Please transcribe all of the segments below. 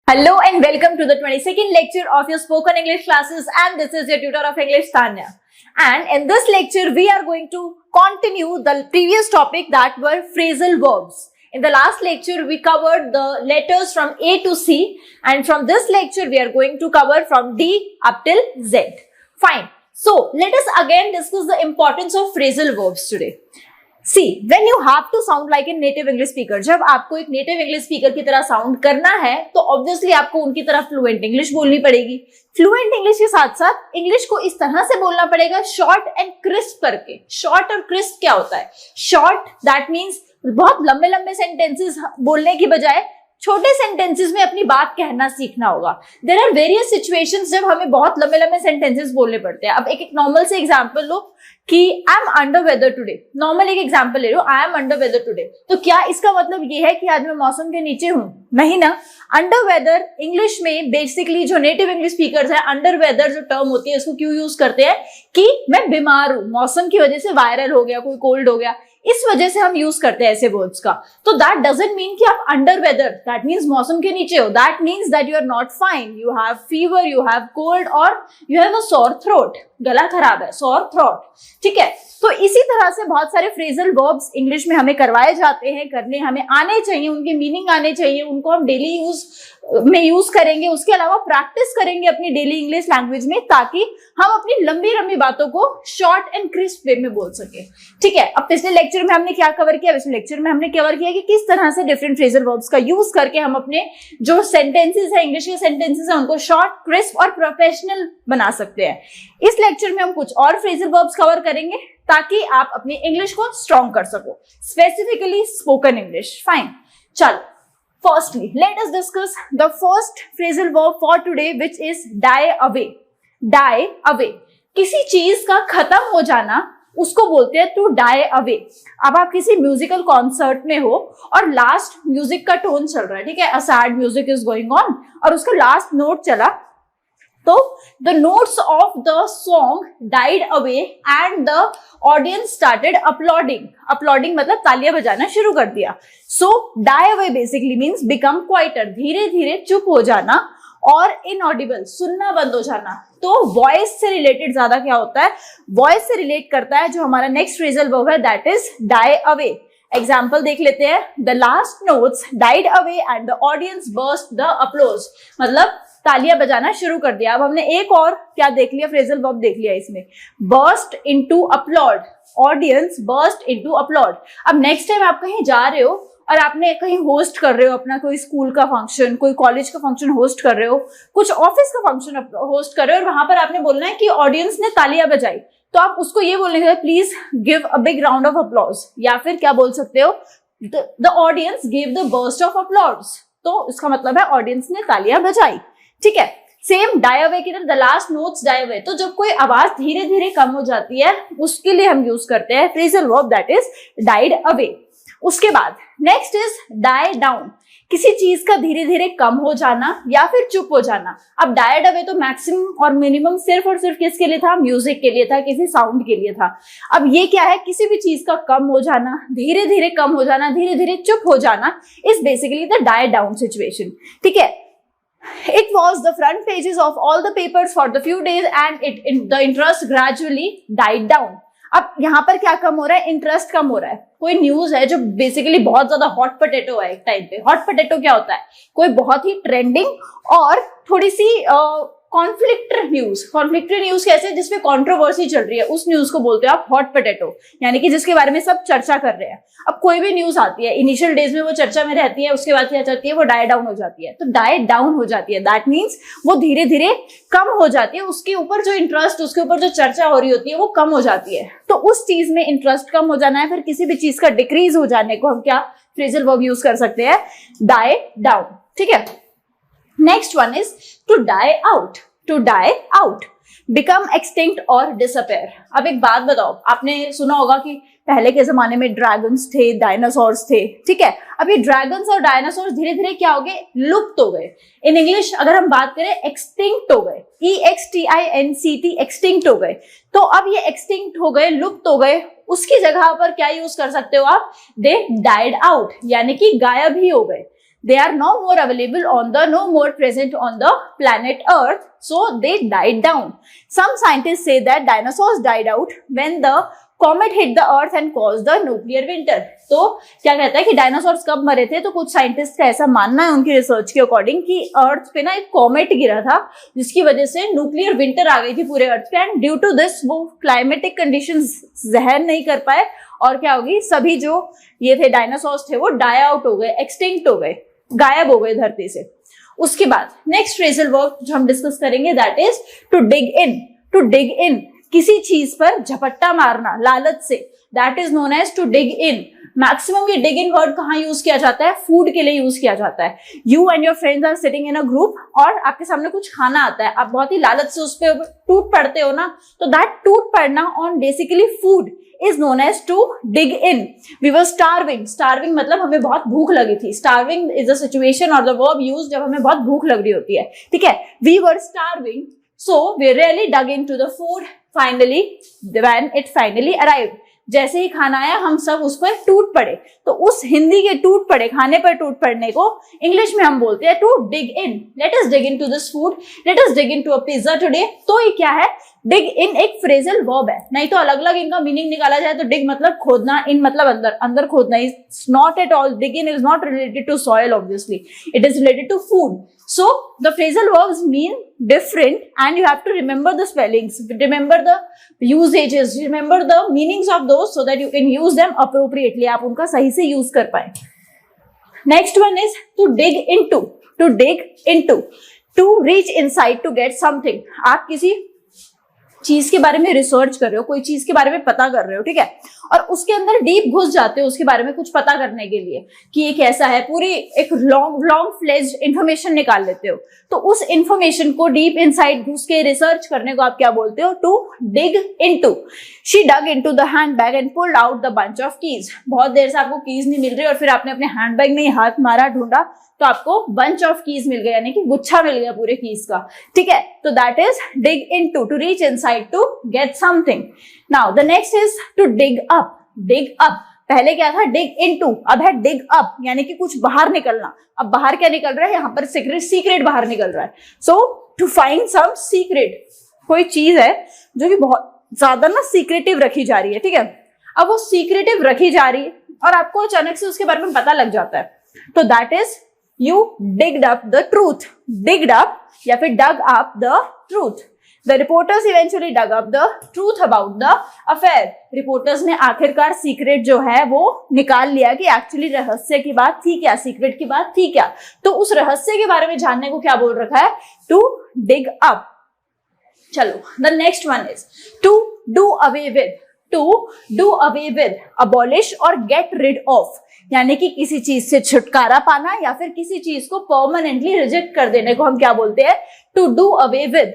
Hello and welcome to the 22nd lecture of your spoken English classes, and this is your tutor of English, Tanya. And in this lecture, we are going to continue the previous topic that were phrasal verbs. In the last lecture, we covered the letters from A to C, and from this lecture, we are going to cover from D up till Z. Fine. So, let us again discuss the importance of phrasal verbs today. See, when you have to sound like a native English speaker, जब आपको एक native English speaker की तरह sound करना है, तो obviously आपको उनकी तरह fluent English बोलनी पड़ेगी. Fluent English के साथ साथ English को इस तरह से बोलना पड़ेगा short and crisp करके. Short और crisp क्या होता है? Short that means बहुत लंबे लंबे sentences बोलने की बजाय छोटे सेंटेंसेस में अपनी बात कहना सीखना होगा. देयर आर वेरियस सिचुएशंस जब हमें बहुत लंबे लंबे सेंटेंसेस बोलने पड़ते हैं. अब एक नॉर्मल से एग्जांपल लो कि I am under weather today. Normal एक एग्जांपल ले लो, I am under weather today. तो क्या इसका मतलब ये है कि आज मैं मौसम के नीचे हूं? नहीं ना. अंडर वेदर इंग्लिश में बेसिकली जो नेटिव इंग्लिश स्पीकर्स है, अंडर वेदर जो टर्म होती है उसको क्यों यूज करते हैं कि मैं बीमार हूं, मौसम की वजह से वायरल हो गया, कोई कोल्ड हो गया, इस वजह से हम यूज करते हैं ऐसे वर्ड्स का. तो दैट डजंट मीन कि आप अंडर वेदर, दैट मीन्स मौसम के नीचे हो. That means that you are not fine, you have fever, you have cold और you have a sore throat. गला खराब है, सोर थ्रोट. ठीक है. तो इसी तरह से बहुत सारे फ्रेजल वर्ब्स इंग्लिश में हमें करवाए जाते हैं, करने हमें आने चाहिए, उनके मीनिंग आने चाहिए, उनको हम डेली यूज में यूज करेंगे. उसके अलावा प्रैक्टिस करेंगे अपनी डेली इंग्लिश लैंग्वेज में, ताकि हम अपनी लंबी लंबी बातों को शॉर्ट एंड क्रिस्प वे में बोल सके. ठीक है. अब पिछले लेक्चर में हमने क्या कवर किया? पिछले लेक्चर में हमने कवर किया कि किस तरह से डिफरेंट फ्रेजल वर्ब्स का यूज करके हम अपने जो सेंटेंसेस है, इंग्लिश के सेंटेंसेस है, उनको शॉर्ट, क्रिस्प और प्रोफेशनल बना सकते हैं. इस लेक्चर में हम कुछ और फ्रेजल वर्ब्स कवर करेंगे ताकि आप अपनी इंग्लिश को स्ट्रॉन्ग कर सको, स्पेसिफिकली स्पोकन इंग्लिश. फाइन. चलो, firstly let us discuss the first phrasal verb for today, which is die away. Die away, किसी चीज का खत्म हो जाना उसको बोलते हैं टू डाई अवे. अब आप किसी म्यूजिकल कॉन्सर्ट में हो और लास्ट म्यूजिक का टोन चल रहा है, ठीक है, a sad music is going on, और उसका लास्ट नोट चला, तो the notes of the song died away and the audience started applauding. Applauding मतलब तालियां बजाना शुरू कर दिया. So die away basically means become quieter, धीरे धीरे चुप हो जाना, और inaudible, सुनना बंद हो जाना. तो वॉइस से रिलेटेड ज्यादा क्या होता है? वॉइस से रिलेट करता है जो हमारा नेक्स्ट फ्रेजल वर्ब है, that is die away. Example देख लेते हैं. The last notes died away and the audience burst the applause. मतलब तालियां बजाना शुरू कर दिया. अब हमने एक और क्या देख लिया? फ्रेजल वर्ब देख लिया इसमें, burst into applause. Audience burst into applause. अब नेक्स्ट टाइम आप कहीं जा रहे हो और आपने कहीं होस्ट कर रहे हो अपना कोई स्कूल का फंक्शन, कोई कॉलेज का फंक्शन होस्ट कर रहे हो, कुछ ऑफिस का फंक्शन होस्ट कर रहे हो, और वहां पर आपने बोलना है कि ऑडियंस ने तालियां बजाई, तो आप उसको ये बोलने के please give a big round of applause, या फिर क्या बोल सकते हो, the audience give the burst of applause. तो इसका मतलब है ऑडियंस ने तालियां बजाई. ठीक है. सेम डाई अवे की तरह the last notes die away. तो जब कोई आवाज धीरे धीरे कम हो जाती है उसके लिए हम यूज करते हैं phrasal verb that is died away. उसके बाद नेक्स्ट इज डाई डाउन. किसी चीज का धीरे धीरे कम हो जाना या फिर चुप हो जाना. अब डाइड अवे तो मैक्सिमम और मिनिमम सिर्फ और सिर्फ किसके लिए था? म्यूजिक के लिए था, किसी साउंड के लिए था. अब ये क्या है? किसी भी चीज का कम हो जाना, धीरे धीरे कम हो जाना, धीरे धीरे चुप हो जाना is basically the die down situation. ठीक है. It was the front pages of all the papers for the few days and the interest gradually died down. अब यहाँ पर क्या कम हो रहा है? इंटरेस्ट कम हो रहा है. कोई न्यूज है जो बेसिकली बहुत ज्यादा हॉट पोटैटो है एक टाइम पे. हॉट पोटैटो क्या होता है? कोई बहुत ही ट्रेंडिंग और थोड़ी सी कॉन्फ्लिक्टेड न्यूज कैसे? जिसमें कंट्रोवर्सी चल रही है, उस न्यूज को बोलते हैं आप हॉट पोटैटो, यानी कि जिसके बारे में सब चर्चा कर रहे हैं. अब कोई भी न्यूज आती है, इनिशियल डेज में वो चर्चा में रहती है, उसके बाद क्या चलती है? वो डाई डाउन हो जाती है. तो डाई डाउन हो जाती है दैट मीन्स वो धीरे धीरे कम हो जाती है. उसके ऊपर जो इंटरेस्ट, उसके ऊपर जो चर्चा हो रही होती है वो कम हो जाती है. तो उस चीज में इंटरेस्ट कम हो जाना है, फिर किसी भी चीज का डिक्रीज हो जाने को हम क्या फ्रेजल वर्ब यूज कर सकते हैं? Die down. ठीक है. Next one is to die out. To die out, become extinct or disappear. अब एक बात बताओ, आपने सुना होगा कि पहले के जमाने में ड्रैगन्स थे, डायनासोर्स थे. ठीक है. अब ये ड्रैगन्स और डायनासोर्स धीरे धीरे क्या हो गए? लुप्त हो गए. इन इंग्लिश अगर हम बात करें, एक्सटिंक्ट हो गए. EXTINCT, एक्सटिंक्ट हो गए. तो अब ये एक्सटिंक्ट हो गए, लुप्त हो गए, उसकी जगह पर क्या यूज कर सकते हो आप? दे डाइड आउट, यानी कि गायब ही हो गए. they are no more available on the, no more present on the planet Earth, so they died down. Some scientists say that dinosaurs died out when the comet hit the earth and caused the nuclear winter. तो क्या कहता है कि dinosaurs कब मरे थे, तो कुछ साइंटिस्ट का ऐसा मानना है उनकी रिसर्च के अकॉर्डिंग कि अर्थ पे ना एक कॉमेट गिरा था जिसकी वजह से न्यूक्लियर विंटर आ गई थी पूरे अर्थ पे, एंड ड्यू टू दिस वो क्लाइमेटिक कंडीशंस सहन नहीं कर पाए और क्या होगी, सभी जो ये थे डायनासोर्स थे वो डाई आउट हो गए, एक्सटिंक्ट हो गए, गायब हो गए धरती से। उसके बाद नेक्स्ट फ्रेजल वर्ब जो हम डिस्कस करेंगे that is to dig in. To dig in, किसी चीज पर झपट्टा मारना लालच से, that is known as to dig in. Maximum ये डिग इन वर्ड कहाँ यूज किया जाता है, फूड के लिए यूज किया जाता है। You and your friends are sitting in a group और आपके सामने कुछ खाना आता है, आप बहुत ही लालच से उस पर टूट पड़ते हो ना, तो दैट टूट पड़ना on basically food is known as to dig in. We were starving. Starving मतलब हमें बहुत भूख लगी थी. Starving is a situation or the verb used जब हमें बहुत भूख लग रही होती है, ठीक है। We were starving, so we really dug into the food. Finally, when it finally arrived, जैसे ही खाना आया हम सब उस पर टूट पड़े। तो उस हिंदी के टूट पड़े, खाने पर टूट पड़ने को इंग्लिश में हम बोलते हैं to dig in. Let us dig in to this food, let us dig in to a pizza today. तो ये क्या है, डिग इन एक फ्रेजल वर्ब है, नहीं तो अलग अलग इनका मीनिंग निकाला जाए तो डिग मतलब खोदना, इन मतलब अंदर, अंदर खोदना। It's not at all, dig in is not related to soil obviously, it is related to food. So the phrasal verbs mean different and you have to remember the spellings, remember the usages, remember the meanings of those so that you can use them appropriately, आप उनका सही से use कर पाए। Next one is to dig into, to dig into, to reach inside to get something। आप किसी चीज के बारे में रिसर्च कर रहे हो, कोई चीज के बारे में पता कर रहे हो, ठीक है, और उसके अंदर डीप घुस जाते हो उसके बारे में कुछ पता करने के लिए कि ये कैसा है, पूरी एक लॉन्ग फ्लेज्ड इंफॉर्मेशन निकाल लेते हो। तो उस इंफॉर्मेशन को डीप इनसाइड घुस के रिसर्च करने को आप क्या बोलते हो, to dig into. She dug into the handbag and pulled out the bunch of keys. बहुत देर से आपको कीज नहीं मिल रही और फिर आपने अपने हैंडबैग में हाथ मारा, ढूंढा, तो आपको बंच ऑफ कीज मिल गया, यानी कि गुच्छा मिल गया पूरे कीज का, ठीक है। तो that is dig into, to reach inside to get something. Now the next is to dig up. Dig up, पहले क्या था, डिग इनटू, अब है डिग अप, यानी कि कुछ बाहर निकलना। अब बाहर क्या निकल रहा है, यहाँ पर सीक्रेट बाहर निकल रहा है। सो टू फाइंड सम सीक्रेट, कोई चीज है जो कि बहुत ज्यादा ना सीक्रेटिव रखी जा रही है, ठीक है। अब वो सीक्रेटिव रखी जा रही है और आपको अचानक से उसके बारे में पता लग जाता है, तो that is you digged up the truth, digged up या फिर dug up the truth. The reporters eventually dug up the truth about the affair. Reporters ने आखिरकार सीक्रेट जो है वो निकाल लिया कि एक्चुअली रहस्य की बात थी क्या, सीक्रेट की बात थी क्या। तो उस रहस्य के बारे में जानने को क्या बोल रखा है, टू डिग अप। चलो, the next one is to do away with. To do away with, abolish और गेट रिड ऑफ, यानी कि किसी चीज से छुटकारा पाना या फिर किसी चीज को परमानेंटली रिजेक्ट कर देने को हम क्या बोलते हैं, to do away with.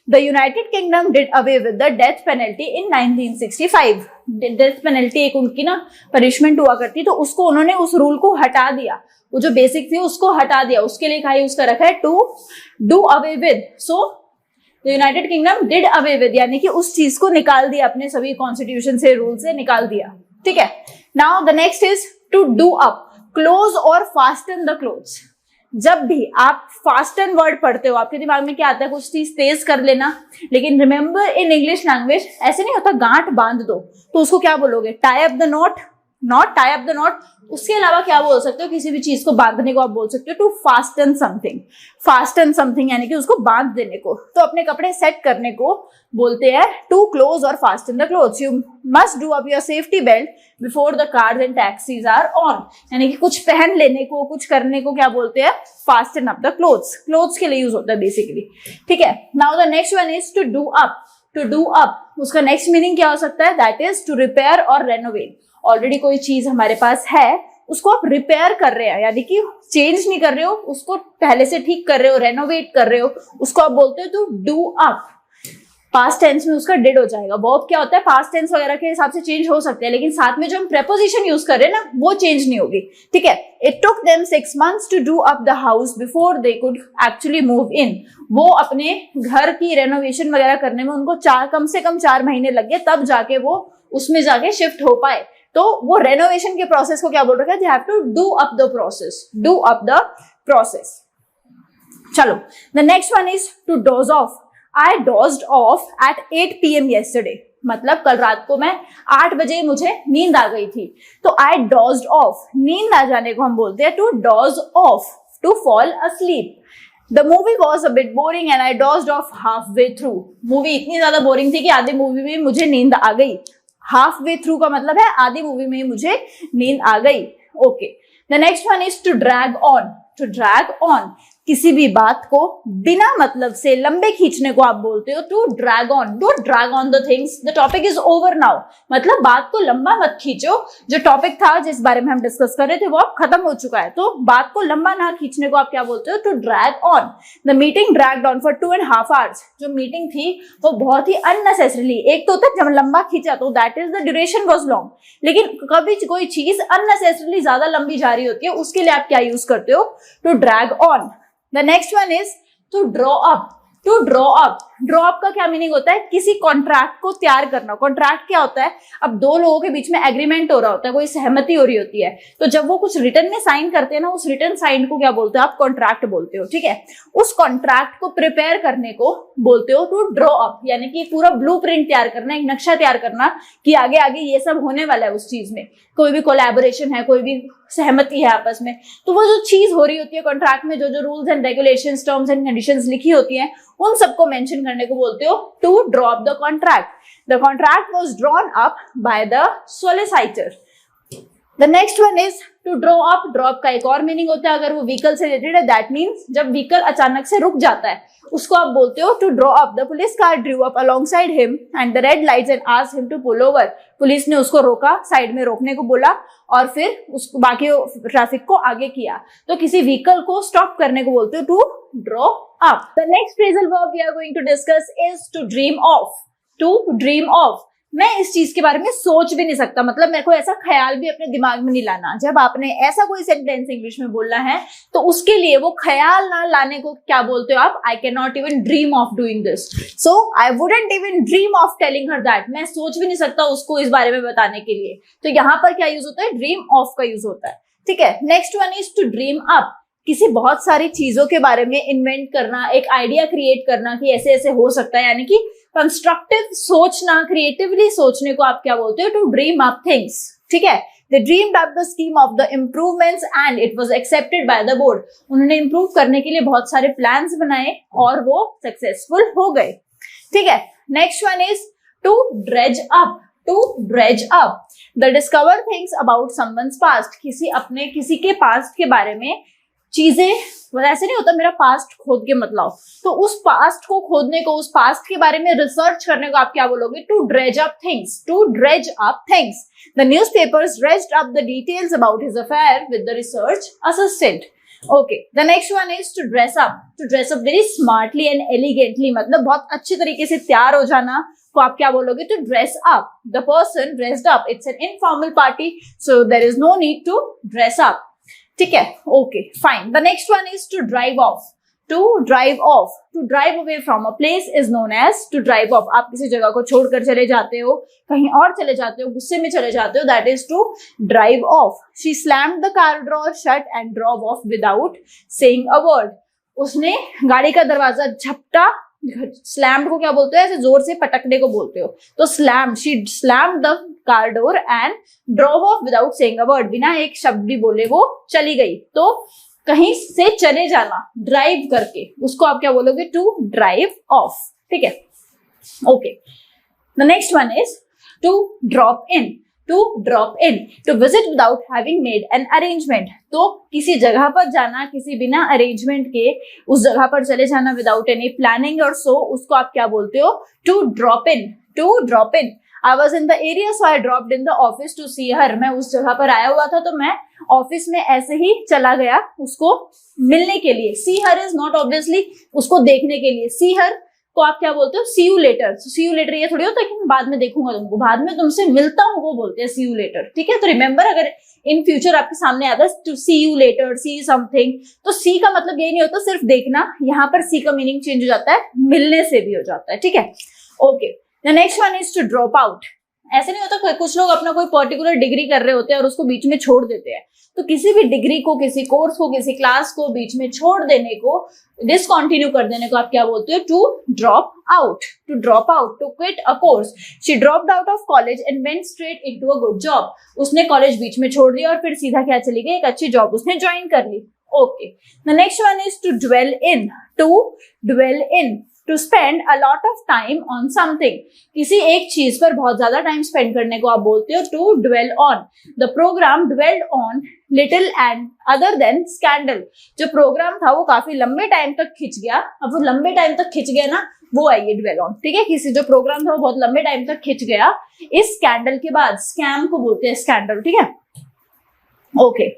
The United Kingdom did away with the death penalty in 1965। Death penalty एक उनकी ना पनिशमेंट हुआ करती, तो उसको उन्होंने उस रूल को हटा दिया, वो जो बेसिक थी उसको हटा दिया। उसके लिए क्या यूज कर रखा है, to do away with. So the United Kingdom did away with, यानी कि उस चीज को निकाल दिया, अपने सभी कॉन्स्टिट्यूशन से, रूल से निकाल दिया, ठीक है। Now the next is to do up, close और फास्टन द क्लोथ्स। जब भी आप फास्टन वर्ड पढ़ते हो आपके दिमाग में क्या आता है, कुछ चीज तेज कर लेना, लेकिन रिमेंबर इन इंग्लिश लैंग्वेज ऐसे नहीं होता, गांठ बांध दो, तो उसको क्या बोलोगे, tie up the not, not tie up the not. उसके अलावा क्या बोल सकते हो, किसी भी चीज को बांधने को आप बोल सकते हो to fasten something. Fasten something यानी कि उसको बांध देने को। तो अपने कपड़े सेट करने को बोलते हैं टू क्लोज और fasten the clothes. You must do up your safety belt before the cars and taxis are on, यानी कि कुछ पहन लेने को, कुछ करने को क्या बोलते हैं, fasten up the clothes. Clothes के लिए यूज होता है बेसिकली, ठीक है। Now the next one is to do up. To do up, उसका नेक्स्ट मीनिंग क्या हो सकता है, दैट इज टू रिपेयर और रेनोवेट। ऑलरेडी कोई चीज हमारे पास है, उसको आप रिपेयर कर रहे हैं, यानी कि चेंज नहीं कर रहे हो, उसको पहले से ठीक कर रहे हो, रेनोवेट कर रहे हो, उसको आप बोलते हो to do up. Past tense में उसका डिड हो जाएगा। वर्ब क्या होता है, पास्ट टेंस वगैरह के हिसाब से चेंज हो सकते हैं, लेकिन साथ में जो हम प्रेपोजिशन यूज कर रहे हैं ना, वो चेंज नहीं होगी, ठीक है। It took them 6 months to do up the house before they could actually move in. वो अपने घर की रेनोवेशन वगैरह करने में उनको कम से कम 4 महीने लग गए, तब जाके वो उसमें जाके शिफ्ट हो पाए। तो वो रेनोवेशन के प्रोसेस को क्या बोल रखा है, they have to do up the process, do up the process. चलो, the next one is to doze off. I dozed off at 8 PM yesterday, मतलब कल रात को मैं 8 बजे मुझे नींद आ गई थी। तो आई डोज्ड ऑफ, नींद आ जाने को हम बोलते हैं to doze off, to fall asleep. The movie was a bit boring and I dozed off halfway through. Movie इतनी ज्यादा बोरिंग थी कि आधी मूवी में मुझे नींद आ गई। halfway through का मतलब है आधी मूवी में मुझे नींद आ गई। Okay. The next one is to drag on. To drag on, किसी भी बात को बिना मतलब से लंबे खींचने को आप बोलते हो to drag on. Don't drag on the things, the topic is over now, मतलब बात को लंबा मत खींचो। जो टॉपिक था जिस बारे में हम डिस्कस कर रहे थे वो अब खत्म हो चुका है, तो बात को लंबा ना खींचने को आप क्या बोलते हो, to drag on. The meeting dragged on for 2.5 hours। जो मीटिंग थी वो बहुत ही अननेसेसरीली, एक तो होता है जब लंबा खींचा तो that is the duration was long, लेकिन कभी कोई चीज अननेसेसरीली ज्यादा लंबी जा रही होती है उसके लिए आप क्या यूज करते हो, to drag on. The next one is to draw up. To draw up. Draw up का क्या मीनिंग होता है, किसी कॉन्ट्रैक्ट को तैयार करना। कॉन्ट्रैक्ट क्या होता है, अब दो लोगों के बीच में एग्रीमेंट हो रहा होता है, कोई सहमति हो रही होती है, तो जब वो कुछ रिटर्न में साइन करते हैं ना, उस रिटर्न साइन को क्या बोलते हो आप, कॉन्ट्रैक्ट बोलते हो। ठीक है, उस कॉन्ट्रैक्ट को प्रिपेयर करने को बोलते हो टू ड्रॉ अप, यानी कि पूरा ब्लूप्रिंट तैयार करना, एक नक्शा तैयार करना कि आगे आगे ये सब होने वाला है उस चीज में, कोई भी कोलैबोरेशन है, कोई भी सहमति है आपस में, तो वो जो चीज हो रही होती है कॉन्ट्रैक्ट में, जो जो rules and regulations, terms and conditions लिखी होती हैं, उन सबको मेंशन करने को बोलते हो to draw up the contract. The contract was drawn up by the solicitor. The next one is to draw up. Draw up का एक और मीनिंग होता है अगर वो व्हीकल से रिलेटेड है, दैट मीन्स जब व्हीकल अचानक से रुक जाता है उसको आप बोलते हो to draw up. The police car drew up alongside him and the red lights and asked him to pull over. Police ने उसको रोका, साइड में रोकने को बोला और फिर उसको बाकी ट्रैफिक को आगे किया। तो किसी व्हीकल को स्टॉप करने को बोलते हो to draw up. The next phrasal verb we are going to discuss is to dream of. To dream of, मैं इस चीज के बारे में सोच भी नहीं सकता, मतलब मेरे को ऐसा ख्याल भी अपने दिमाग में नहीं लाना। जब आपने ऐसा कोई सेंटेंस इंग्लिश में बोलना है तो उसके लिए वो ख्याल ना लाने को क्या बोलते हो आप, I can not even dream of doing this, so I wouldn't even dream of telling her that. मैं सोच भी नहीं सकता उसको इस बारे में बताने के लिए। तो यहाँ पर क्या यूज होता है, ड्रीम ऑफ का यूज होता है। ठीक है, next one is to dream up. किसी बहुत सारी चीजों के बारे में इन्वेंट करना, एक आइडिया क्रिएट करना कि ऐसे ऐसे हो सकता है, यानी कि कंस्ट्रक्टिव सोचना, क्रिएटिवली सोचने को आप क्या बोलते हो, टू ड्रीम अप थिंग्स। ठीक है, they dreamed up the scheme of the improvements and it was accepted by the board. उन्होंने इंप्रूव करने के लिए बहुत सारे प्लान्स बनाए और वो सक्सेसफुल हो गए। ठीक है, next one is to dredge up. To dredge up, the discover things about someone's past. किसी के पास्ट के बारे में चीजें, ऐसे नहीं होता मेरा पास्ट खोद के मत लाओ, तो उस पास्ट को खोदने को, उस पास्ट के बारे में रिसर्च करने को आप क्या बोलोगे, to dredge up things. To dredge up things. The newspapers dredged up the details about his affair with the research assistant. Okay, the next one is to dress up. To dress up very smartly and elegantly, मतलब बहुत अच्छे तरीके से तैयार हो जाना को आप क्या बोलोगे, to dress up. The person dressed up, it's an informal party, so there is no need to dress up. ठीक है, okay fine. The next one is to drive off. To drive off, to drive away from a place is known as to drive off. आप किसी जगह को छोड़कर चले जाते हो, कहीं और चले जाते हो, गुस्से में चले जाते हो, that is to drive off. She slammed the car door shut and drove off without saying a word. उसने गाड़ी का दरवाजा झपटा। स्लैम्ड को क्या बोलते हो, ऐसे जोर से पटकने को बोलते हो, तो slammed, she slammed the car door and drove off without saying a word. बिना एक शब्द भी बोले वो चली गई। तो कहीं से चले जाना ड्राइव करके, उसको आप क्या बोलोगे, टू ड्राइव ऑफ। ठीक है, okay. The next one is to drop in. To drop in, to visit without having made an arrangement. तो किसी जगह पर जाना, किसी बिना अरेंजमेंट के उस जगह पर चले जाना, विदाउट एनी प्लानिंग और सो, उसको आप क्या बोलते हो, to drop in. To drop in. I was in the area so I dropped in the office to see her. मैं उस जगह पर आया हुआ था तो मैं ऑफिस में ऐसे ही चला गया उसको मिलने के लिए। See her is not obviously उसको देखने के लिए। See her को आप क्या बोलते हो, see you later। So, see you later ये थोड़ी होता है कि मैं बाद में देखूंगा तुमको, बाद में तुमसे मिलता हूँ, वो बोलते हैं see you later। ठीक है, तो रिमेंबर अगर इन फ्यूचर आपके सामने आता है to see you later, see something, तो सी का मतलब ये नहीं होता सिर्फ देखना, यहाँ पर सी का मीनिंग चेंज हो जाता है, मिलने से भी हो जाता है। ठीक है, okay. The next one is to drop out. ऐसे नहीं होता, कुछ लोग अपना कोई पर्टिकुलर डिग्री कर रहे होते हैं और उसको बीच में छोड़ देते हैं। तो किसी भी डिग्री को, किसी कोर्स को, किसी क्लास को बीच में छोड़ देने को, डिसकंटिन्यू कर देने को आप क्या बोलते हो? To drop out. To drop out, to quit a course. She dropped out of college and went straight into a good job. उसने कॉलेज बीच में छोड़ दिया और फिर सीधा क्या चली गई? एक अच्छी जॉब उसने ज्वाइन कर ली। Okay, the next one is to dwell in. To dwell in, to spend a lot of time on something. किसी एक चीज पर बहुत ज्यादा टाइम स्पेंड करने को आप बोलते हो to dwell on. The program dwelled on little and other than scandal. जो प्रोग्राम था वो काफी लंबे टाइम तक खिंच गया। अब वो लंबे टाइम तक खिंच गया ना, वो आई ड्वेल ऑन, ठीक है। किसी जो प्रोग्राम था वो बहुत लंबे टाइम तक खिंच गया। इस स्कैंडल के बाद, स्कैम को बोलते हैं स्कैंडल, ठीक है। ओके,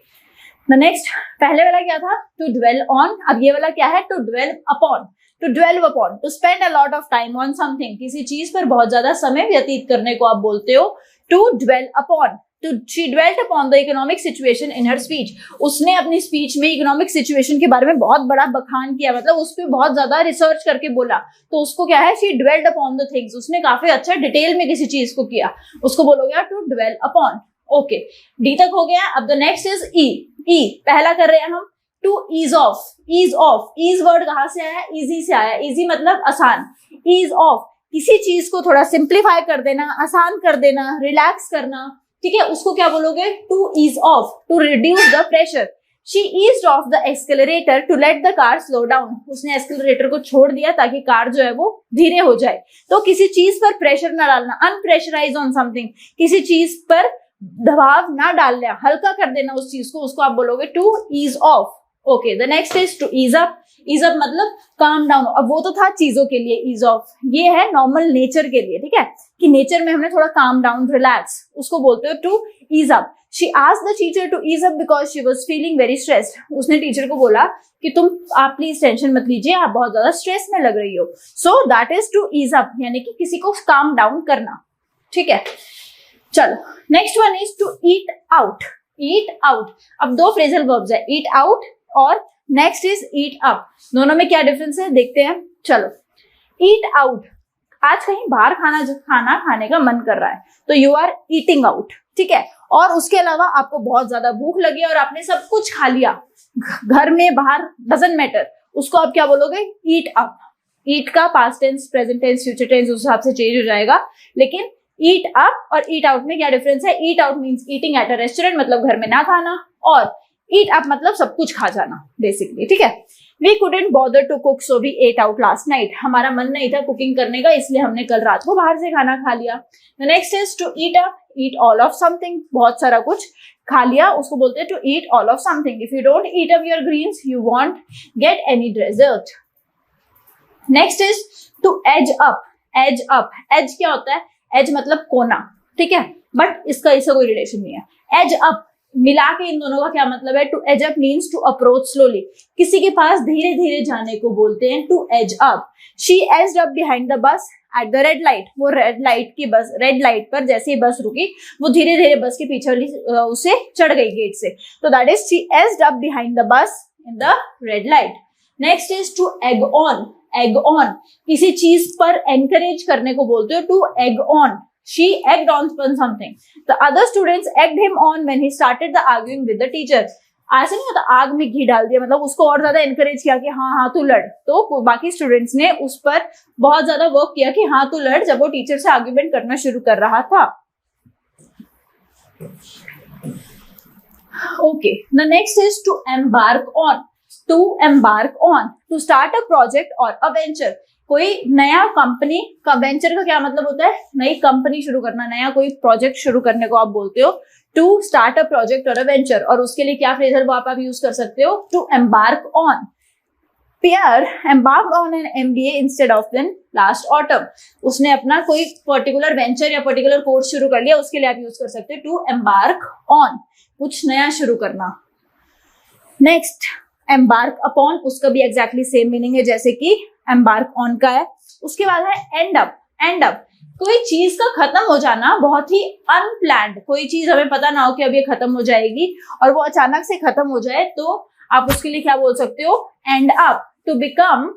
द नेक्स्ट, पहले वाला क्या था? To dwell on. अब ये वाला क्या है? To dwell upon. To dwell upon, to spend a lot of time on something. किसी चीज पर बहुत ज्यादा समय व्यतीत करने को आप बोलते हो to dwell upon. She dwelt upon the economic situation in her speech. उसने अपनी स्पीच में इकोनॉमिक सिचुएशन के बारे में बहुत बड़ा बखान किया, मतलब उस पर बहुत ज्यादा रिसर्च करके बोला, तो उसको क्या है? She dwelt upon the things. उसने काफी अच्छा डिटेल में किसी चीज को किया, उसको बोलोगे to dwell upon. Okay, D तक हो गया। अब the next is E. E पहला कर रहे हैं हम, to ease off. Ease off, ease word कहां से आया? इजी से आया। इजी मतलब आसान। ईज ऑफ, किसी चीज को थोड़ा सिंप्लीफाई कर देना, आसान कर देना, रिलैक्स करना, ठीक है, उसको क्या बोलोगे? To ease off. To reduce the pressure. She eased off the accelerator to let the car slow down. उसने एक्सेलरेटर को छोड़ दिया ताकि कार जो है वो धीरे हो जाए। तो किसी चीज पर प्रेशर ना डालना, अनप्रेशराइज ऑन समथिंग, किसी चीज पर दबाव ना डालना, हल्का कर देना उस चीज को, उसको आप बोलोगे to ease off. Okay, the next is to ease up. Ease up मतलब काम डाउन। अब वो तो था चीजों के लिए ईज ऑफ, ये है नॉर्मल नेचर के लिए, ठीक है, कि नेचर में हमने थोड़ा काम डाउन, रिलैक्स, उसको बोलते हो to ease up. She asked the teacher to ease up because she was feeling very stressed. उसने टीचर को बोला कि आप प्लीज टेंशन मत लीजिए, आप बहुत ज्यादा स्ट्रेस में लग रही हो। So that is to ease up, यानी कि किसी को काम डाउन करना, ठीक है। चलो, next one is to eat out. Eat out, अब दो फ्रेजल वर्ब्स है, ईट आउट और नेक्स्ट इज ईट अप। दोनों में क्या डिफरेंस है देखते हैं। चलो, ईट आउट, आज कहीं बाहर खाना खाने का मन कर रहा है तो यू आर ईटिंग आउट, ठीक है। और उसके अलावा आपको बहुत ज्यादा भूख लगी और आपने सब कुछ खा लिया, घर में बाहर डजंट मैटर, उसको आप क्या बोलोगे? ईट अप। ईट का past tense, present tense, future tense उस हिसाब से चेंज हो जाएगा, लेकिन ईट अप और ईट आउट में क्या डिफरेंस है? Eat out means eating at a restaurant, मतलब घर में ना खाना, और ईट अप मतलब सब कुछ खा जाना बेसिकली, ठीक है। We couldn't bother to cook so we ate out last night. हमारा मन नहीं था कुकिंग करने का, इसलिए हमने कल रात को बाहर से खाना खा लिया। The next is to eat up, eat all of something, बहुत सारा कुछ खा लिया, उसको बोलते हैं to eat all of something. If you don't eat up your greens, you won't get any dessert. Next is to edge up. Edge up, edge क्या होता है? Edge मतलब कोना, ठीक है, बट इसका कोई रिलेशन नहीं है। Edge up मिला के इन दोनों का क्या मतलब है? To edge up means to approach slowly, किसी के पास धीरे धीरे जाने को बोलते हैं to edge up. She edged up behind the bus at the red light. वो रेड लाइट पर जैसे ही बस रुकी, वो धीरे धीरे बस के पीछे उसे चढ़ गई गेट से, तो that is she edged up behind the bus in the red light. Next is to egg on. Egg on, किसी चीज पर एनकरेज करने को बोलते हो to egg on. She egged on something. The other students egged him on when he started the arguing with the teacher. ऐसे नहीं होता आग में घी डाल दिया, मतलब उसको और ज्यादा एनकरेज किया कि हाँ तू लड़, तो बाकी स्टूडेंट्स ने उस पर बहुत ज्यादा वर्क किया कि हाँ तू लड़, जब वो टीचर से आर्ग्यूमेंट करना शुरू कर रहा था। Okay, the next is to embark on. To embark on, to start a project or a venture. कोई नया कंपनी का, वेंचर का क्या मतलब होता है? नई कंपनी शुरू करना, नया कोई प्रोजेक्ट शुरू करने को आप बोलते हो टू स्टार्ट अ प्रोजेक्ट और अ वेंचर। और उसके लिए क्या फ्रेजल वर्ब आप यूज कर सकते हो? To embark on. Pierre embarked on an MBA instead of then last autumn. उसने अपना कोई पर्टिकुलर वेंचर या पर्टिकुलर कोर्स शुरू कर लिया, उसके लिए आप यूज कर सकते हो टू एम्बार्क ऑन, कुछ नया शुरू करना। नेक्स्ट, एम्बार्क अपॉन, उसका भी एग्जैक्टली सेम मीनिंग है जैसे कि एम्बार्क ऑन का है। उसके बाद है एंड अप। एंड अप, कोई चीज का खत्म हो जाना, बहुत ही अनप्लान्ड, कोई चीज हमें पता ना हो कि अब ये खत्म हो जाएगी और वो अचानक से खत्म हो जाए, तो आप उसके लिए क्या बोल सकते हो? End up. To become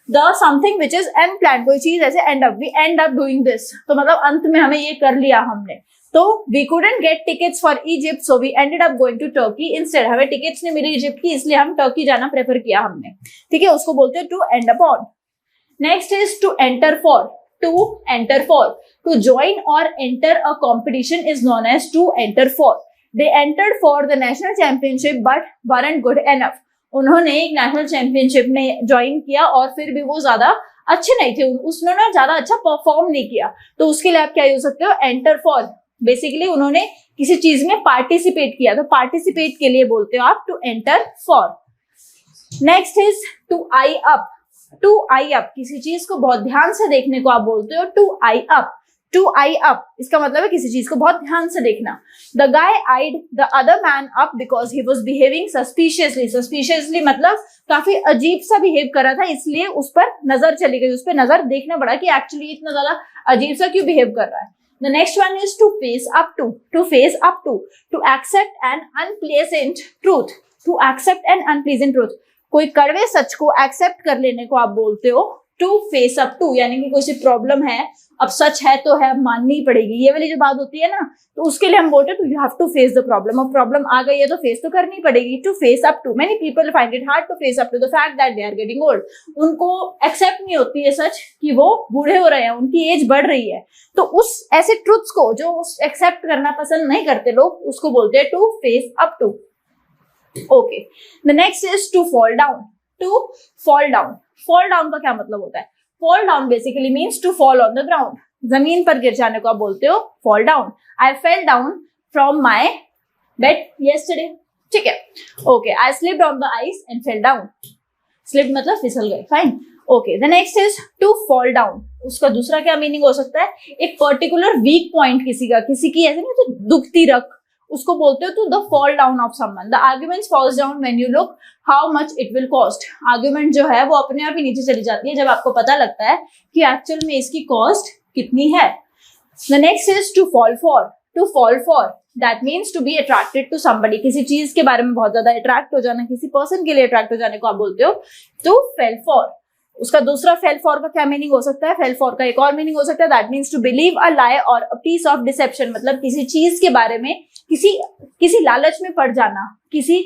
the something which is unplanned, कोई चीज ऐसे end up, we end up doing this, तो मतलब अंत में हमें ये कर लिया हमने, तो we couldn't get tickets for Egypt, so we ended up going to Turkey instead. हमें टिकट्स नहीं मिली इजिप्ट की, इसलिए हम टर्की जाना प्रेफर किया हमने, ठीक है, उसको बोलते हैं to end up on. Next is to enter for. To enter for, to join or enter a competition is known as to enter for. They entered for the national championship but weren't good enough. उन्होंने एक national championship में join किया और फिर भी वो ज्यादा अच्छे नहीं थे, उन्होंने ज्यादा अच्छा परफॉर्म नहीं किया, तो उसके लिए आप क्या यूज सकते हो, एंटर फॉर. बेसिकली उन्होंने किसी चीज में पार्टिसिपेट किया, तो पार्टिसिपेट के लिए बोलते हो आप to enter for. Next is to eye up. To eye up, किसी चीज को बहुत ध्यान से देखने को आप बोलते हो to eye up. To eye up, इसका मतलब है किसी चीज को बहुत ध्यान से देखना. The guy eyed the other man up because he was behaving suspiciously. Suspiciously मतलब काफी अजीब सा बिहेव कर रहा था, इसलिए उस पर नजर चली गई, उस पर नजर देखना पड़ा कि एक्चुअली इतना ज्यादा अजीब सा क्यों बिहेव कर रहा है. The next one is to face up to. To face up to accept an unpleasant truth. To accept an unpleasant truth. कोई कड़वे सच को एक्सेप्ट कर लेने को आप बोलते हो टू फेस अप टू, यानी कि कोई सी प्रॉब्लम है, अब सच है तो है, माननी ही पड़ेगी, ये वाली जो बात होती है ना, तो उसके लिए हम बोलते हैं you have to face the problem. अब प्रॉब्लम आ गई है तो फेस तो करनी पड़ेगी. To face up to, many people find it hard to face up to the fact that they are getting old. उनको एक्सेप्ट नहीं होती है सच कि वो बूढ़े हो रहे हैं, उनकी एज बढ़ रही है, तो उस ऐसे ट्रुथ्स को जो एक्सेप्ट करना पसंद नहीं करते लोग, उसको बोलते हैं to face up to. Okay, the next is to fall down. To fall down. Fall down का क्या मतलब होता है? Fall down basically means to fall on the ground. जमीन पर गिर जाने को आप बोलते हो fall down. I fell down from my bed yesterday. ठीक है, okay. I slipped on the ice and fell down. Slip मतलब फिसल गए, fine. Okay, the next is to fall down. उसका दूसरा क्या मीनिंग हो सकता है? एक पर्टिकुलर वीक पॉइंट किसी का, किसी की ऐसे नहीं तो दुखती रख, उसको बोलते हो to the fall down of someone. The argument falls down when you look how much it will cost. Argument जो है वो अपने आप ही नीचे चली जाती है जब आपको पता लगता है कि एक्चुअल में इसकी कॉस्ट कितनी है. The next is to fall for. To fall for that means to be attracted to somebody. किसी चीज के बारे में बहुत ज्यादा अट्रैक्ट हो जाना, किसी पर्सन के लिए अट्रैक्ट हो जाने को आप बोलते हो टू फेल फॉर. उसका दूसरा फेल फॉर का क्या मीनिंग हो सकता है? फेल फॉर का एक और मीनिंग हो सकता है that means to believe a lie or a piece of deception. मतलब किसी चीज के बारे में किसी लालच में पड़ जाना, किसी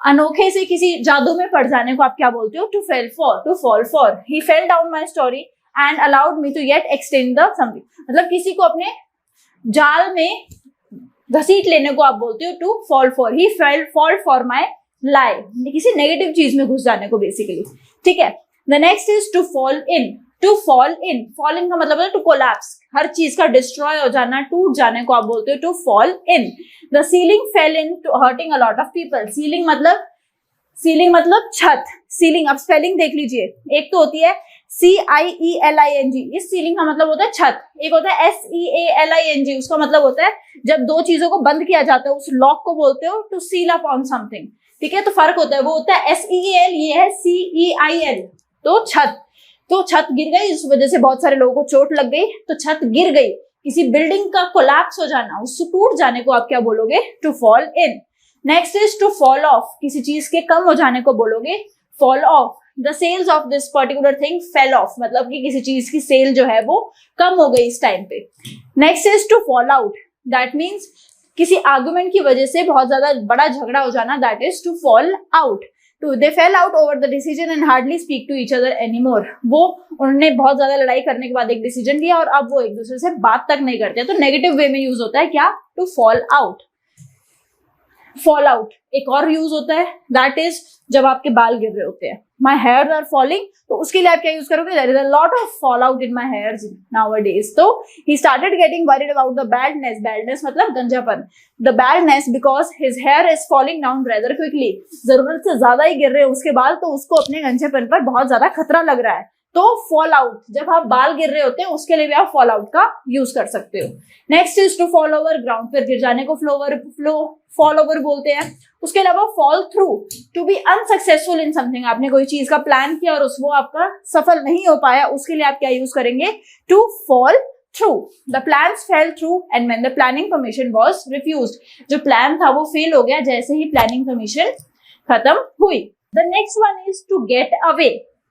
अनोखे से किसी जादू में पड़ जाने को आप क्या बोलते हो? To fell for. To fall for. He fell down my story and allowed me to yet extend the something. मतलब किसी को अपने जाल में घसीट लेने को आप बोलते हो to fall for. He fell fall for my lie. किसी नेगेटिव चीज में घुस जाने को बेसिकली. ठीक है, the next is to fall in. To fall in. Fall in का मतलब है टू कोलैप्स. हर चीज का डिस्ट्रॉय हो जाना, टूट जाने को आप बोलते हो to fall in. The ceiling fell in to hurting a lot of people. Ceiling मतलब छत. सीलिंग, अब स्पेलिंग देख लीजिए, एक तो होती है CIELING, इस सीलिंग का मतलब होता है छत. एक होता है SEALING, उसका मतलब होता है जब दो चीजों को बंद किया जाता है, उस लॉक को बोलते हो to seal up on something. ठीक है, तो फर्क होता है, वो होता है SEAL, ये है CEIL. तो छत गिर गई, इस वजह से बहुत सारे लोगों को चोट लग गई, तो छत गिर गई. किसी बिल्डिंग का कोलैप्स हो जाना, उससे टूट जाने को आप क्या बोलोगे? To fall in. Next is to fall off. किसी चीज के कम हो जाने को बोलोगे fall off. The sales of this particular thing fell off. मतलब कि किसी चीज की सेल जो है वो कम हो गई इस टाइम पे. Next is to fall out. That means किसी आर्गुमेंट की वजह से बहुत ज्यादा बड़ा झगड़ा हो जाना, that is to fall out. They fell out over the decision and hardly speak to each other anymore. उन्होंने बहुत ज्यादा लड़ाई करने के बाद एक डिसीजन लिया और अब वो एक दूसरे से बात तक नहीं करते. तो नेगेटिव वे में यूज होता है क्या? To fall out. Fall out एक और यूज होता है, दैट इज जब आपके बाल गिर रहे होते हैं. माई हेयर आर फॉलिंग, तो उसके लिए आप क्या यूज करोगे? There is a lot of fall out in my hairs nowadays. तो he started getting worried about the badness. Badness मतलब गंजापन. The badness because his hair is falling down rather quickly. जरूरत से ज्यादा ही गिर रहे हैं उसके बाल, तो उसको अपने गंजेपन पर बहुत ज्यादा खतरा लग रहा है. तो फॉल आउट, जब आप बाल गिर रहे होते हैं उसके लिए भी आप फॉल आउट का यूज कर सकते हो. Next is to fall over. Ground पर गिर जाने को फॉल ओवर बोलते हैं. उसके अलावा fall through. To be unsuccessful in something. आपने कोई चीज का प्लान किया और वो आपका सफल नहीं हो पाया, उसके लिए आप क्या यूज करेंगे? To fall through. The plans fell through and when the planning permission was refused. जो प्लान था वो फेल हो गया जैसे ही प्लानिंग परमिशन खत्म हुई. The next one is to get away.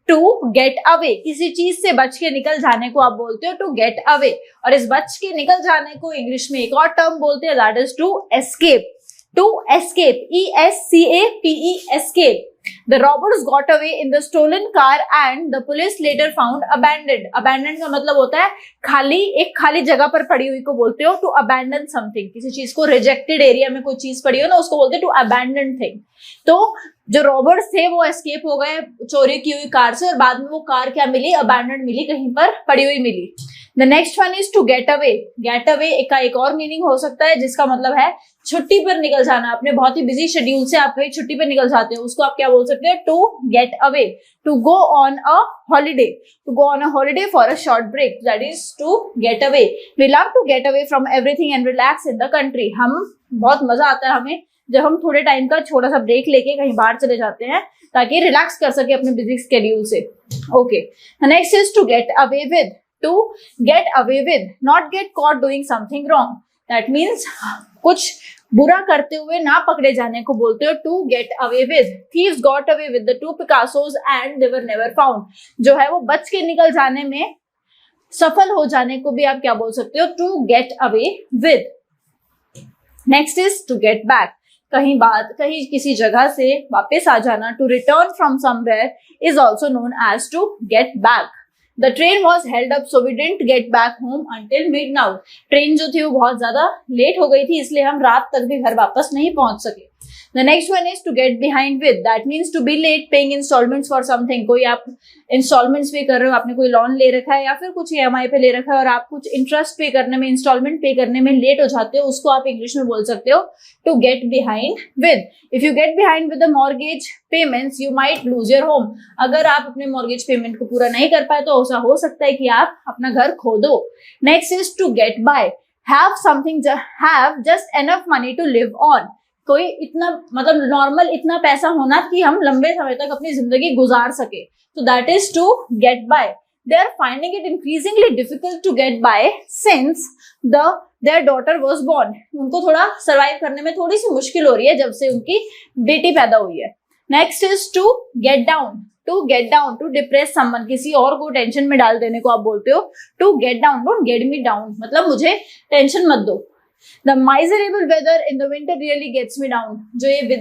To get away, किसी चीज से बच के निकल जाने को आप बोलते हो टू गेट अवे, और इस बच के निकल जाने को इंग्लिश में एक और टर्म बोलते हैं, that is to escape. To escape, ESCAPE, escape. The robbers got away in the stolen car and the police later found abandoned. Abandoned का मतलब होता है खाली, एक खाली जगह पर पड़ी हुई को बोलते हो टू abandon something। किसी चीज को रिजेक्टेड एरिया में कोई चीज पड़ी हो ना, उसको बोलते हैं टू abandon thing। तो जो रॉबर्स थे वो एस्केप हो गए चोरी की हुई कार से, और बाद में वो कार क्या मिली, अबैंडन मिली, कहीं पर पड़ी हुई मिली। The next one is to get away. Get away का एक और मीनिंग हो सकता है जिसका मतलब है छुट्टी पर निकल जाना। अपने बहुत ही बिजी शेड्यूल से आप कहीं छुट्टी पर निकल जाते हो, उसको आप क्या बोल सकते हो, to get away. To go on a holiday, to go on a holiday for a short break, that is to get away. We love to get away from everything and relax in the country. हम बहुत मजा आता है हमें जब हम थोड़े time का छोटा सा ब्रेक लेके कहीं बाहर चले जाते हैं ताकि रिलैक्स कर सके अपने बिजी स्केड्यूल से। Okay, next is to get away with. To get away with, not get caught doing something wrong, that means कुछ बुरा करते हुए ना पकड़े जाने को बोलते हो to get away with. Thieves got away with the 2 Picassos and they were never found, जो है वो बच के निकल जाने में सफल हो जाने को भी आप क्या बोल सकते हो, to get away with. Next is to get back, कहीं किसी जगह से वापस आ जाना। To return from somewhere is also known as to get back. The train was held up so we didn't get back home until midnight. Train जो थी वो बहुत ज्यादा लेट हो गई थी, इसलिए हम रात तक भी घर वापस नहीं पहुंच सके। The next one is to get behind with, that means to be late paying installments for something। कोई आप installments पे कर रहे हो, आपने कोई लोन ले रखा है या फिर कुछ EMI पे ले रखा है और आप कुछ इंटरेस्ट पे करने में, इंस्टॉलमेंट पे करने में लेट हो जाते हो, उसको आप इंग्लिश में बोल सकते हो to get behind with। If you get behind with the mortgage payments, you might lose your home। अगर आप अपने mortgage payment को पूरा नहीं कर पाए तो ऐसा हो सकता है कि आप अपना घर खो दो। Next is to get by, have something, have just enough money to live on। कोई इतना मतलब नॉर्मल इतना पैसा होना कि हम लंबे समय तक अपनी जिंदगी गुजार सके, तो that is to get by. They are finding it increasingly difficult to get by since their daughter was born. उनको थोड़ा सर्वाइव करने में थोड़ी सी मुश्किल हो रही है जब से उनकी बेटी पैदा हुई है। Next is to get down. To get down, to depress someone, किसी और को टेंशन में डाल देने को आप बोलते हो to get down. Don't get me down, मतलब मुझे टेंशन मत दो। The miserable weather in the winter really gets me down। जो ये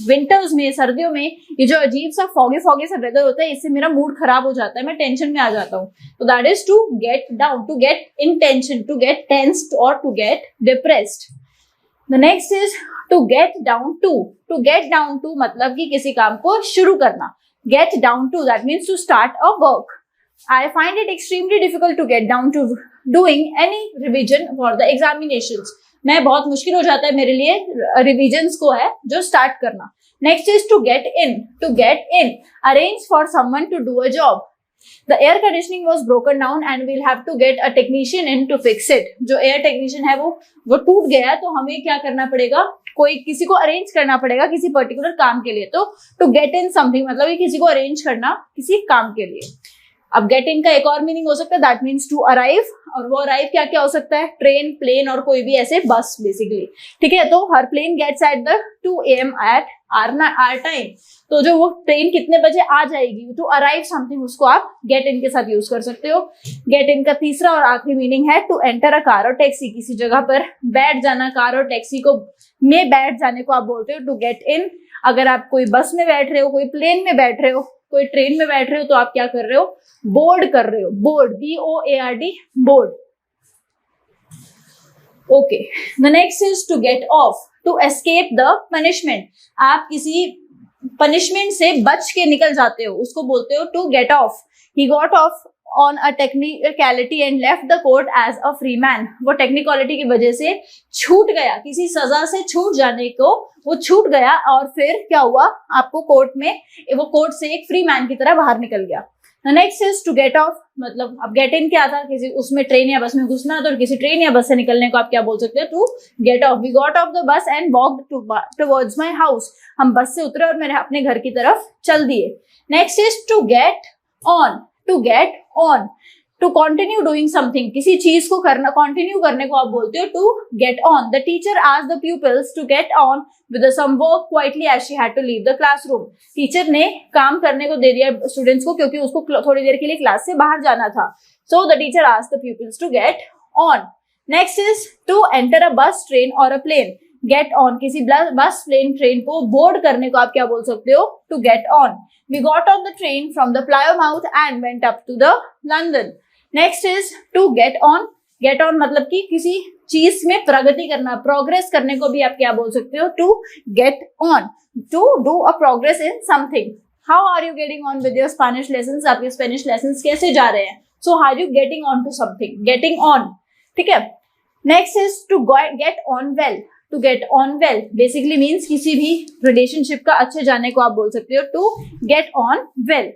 विंटर्स में, सर्दियों में ये जो अजीब सा फॉगी सा वेदर होता है, इससे मेरा मूड खराब हो जाता है, मैं टेंशन में आ जाता हूँ। तो that is to get down, to get in tension, to get tensed or to get depressed. The next is to get down to. To get down to मतलब कि किसी काम को शुरू करना। Get down to, that means to start a work. I find it extremely difficult to get down to doing any revision for the examinations। मैं बहुत मुश्किल हो जाता है मेरे लिए रिविजन्स को है जो स्टार्ट करना। Next is to get in. To get in, arrange for someone to do a job. The air conditioning was broken down and we'll have to get a technician in to fix it। जो air technician है वो टूट गया, तो हमें क्या करना पड़ेगा, कोई किसी को अरेंज करना पड़ेगा किसी पर्टिकुलर काम के लिए। तो टू गेट इन समथिंग मतलब ये किसी को अरेंज करना किसी काम के लिए। अब गेट इन का एक और मीनिंग हो सकता है, दैट मीन्स टू अराइव, और वो अराइव क्या क्या हो सकता है, ट्रेन, प्लेन और कोई भी ऐसे बस बेसिकली। ठीक है, तो हर plane gets at the 2 AM at our time. तो जो वो ट्रेन कितने बजे आ जाएगी, टू अराइव समथिंग, उसको आप गेट इन के साथ यूज कर सकते हो। गेट इन का तीसरा और आखिरी मीनिंग है टू एंटर अ कार और टैक्सी। किसी जगह पर बैठ जाना, कार और टैक्सी को में बैठ जाने को आप बोलते हो टू गेट इन। अगर आप कोई बस में बैठ रहे हो, कोई प्लेन में बैठ रहे हो, कोई ट्रेन में बैठ रहे हो, तो आप क्या कर रहे हो, बोर्ड कर रहे हो। Board, BOARD, board. Okay, the next is to get off. To escape the punishment, आप किसी पनिशमेंट से बच के निकल जाते हो, उसको बोलते हो to get off. He got off on a technicality and left the court as a free man. वो टेक्निकलिटी की वजह से छूट गया, किसी सजा से छूट जाने को वो छूट गया, और फिर क्या हुआ, आपको कोर्ट में, वो कोर्ट से एक फ्री मैन की तरह बाहर निकल गया। Next is to get off, मतलब अब गेट इन क्या था, किसी उसमें ट्रेन या बस में घुसना, तो किसी ट्रेन या बस से निकलने को आप क्या बोल सकते हो, to get off. We got off the bus and walked towards my house. हम बस से उतरे और मेरे अपने घर की तरफ चल दिए। Next is to get on. To get on, to continue doing something, किसी चीज को करना, कंटिन्यू करने को आप बोलते हो to get on. The teacher asked the pupils to get on with some work quietly as she had to leave the classroom. Teacher ने काम करने को दे दिया स्टूडेंट्स को क्योंकि उसको थोड़ी देर के लिए क्लास से बाहर जाना था। So the teacher asked the pupils to get on. Next is to enter a bus, train और अ प्लेन। गेट ऑन, किसी बस, प्लेन, ट्रेन को बोर्ड करने को आप क्या बोल सकते हो, to get on. We got on the train from the Plymouth and went up to the London. Next is to get on. Get on मतलब कि किसी चीज में प्रगति करना, प्रोग्रेस करने को भी आप क्या बोल सकते हो, to get on, to do a progress in something. How are you getting on with your Spanish lessons, आपके स्पेनिश लेसन्स कैसे जा रहे हैं। So are you getting on to something, getting on, ठीक है। Next is to get on well. To get on well basically means किसी भी relationship का अच्छे जाने को आप बोल सकते हो, to get on well.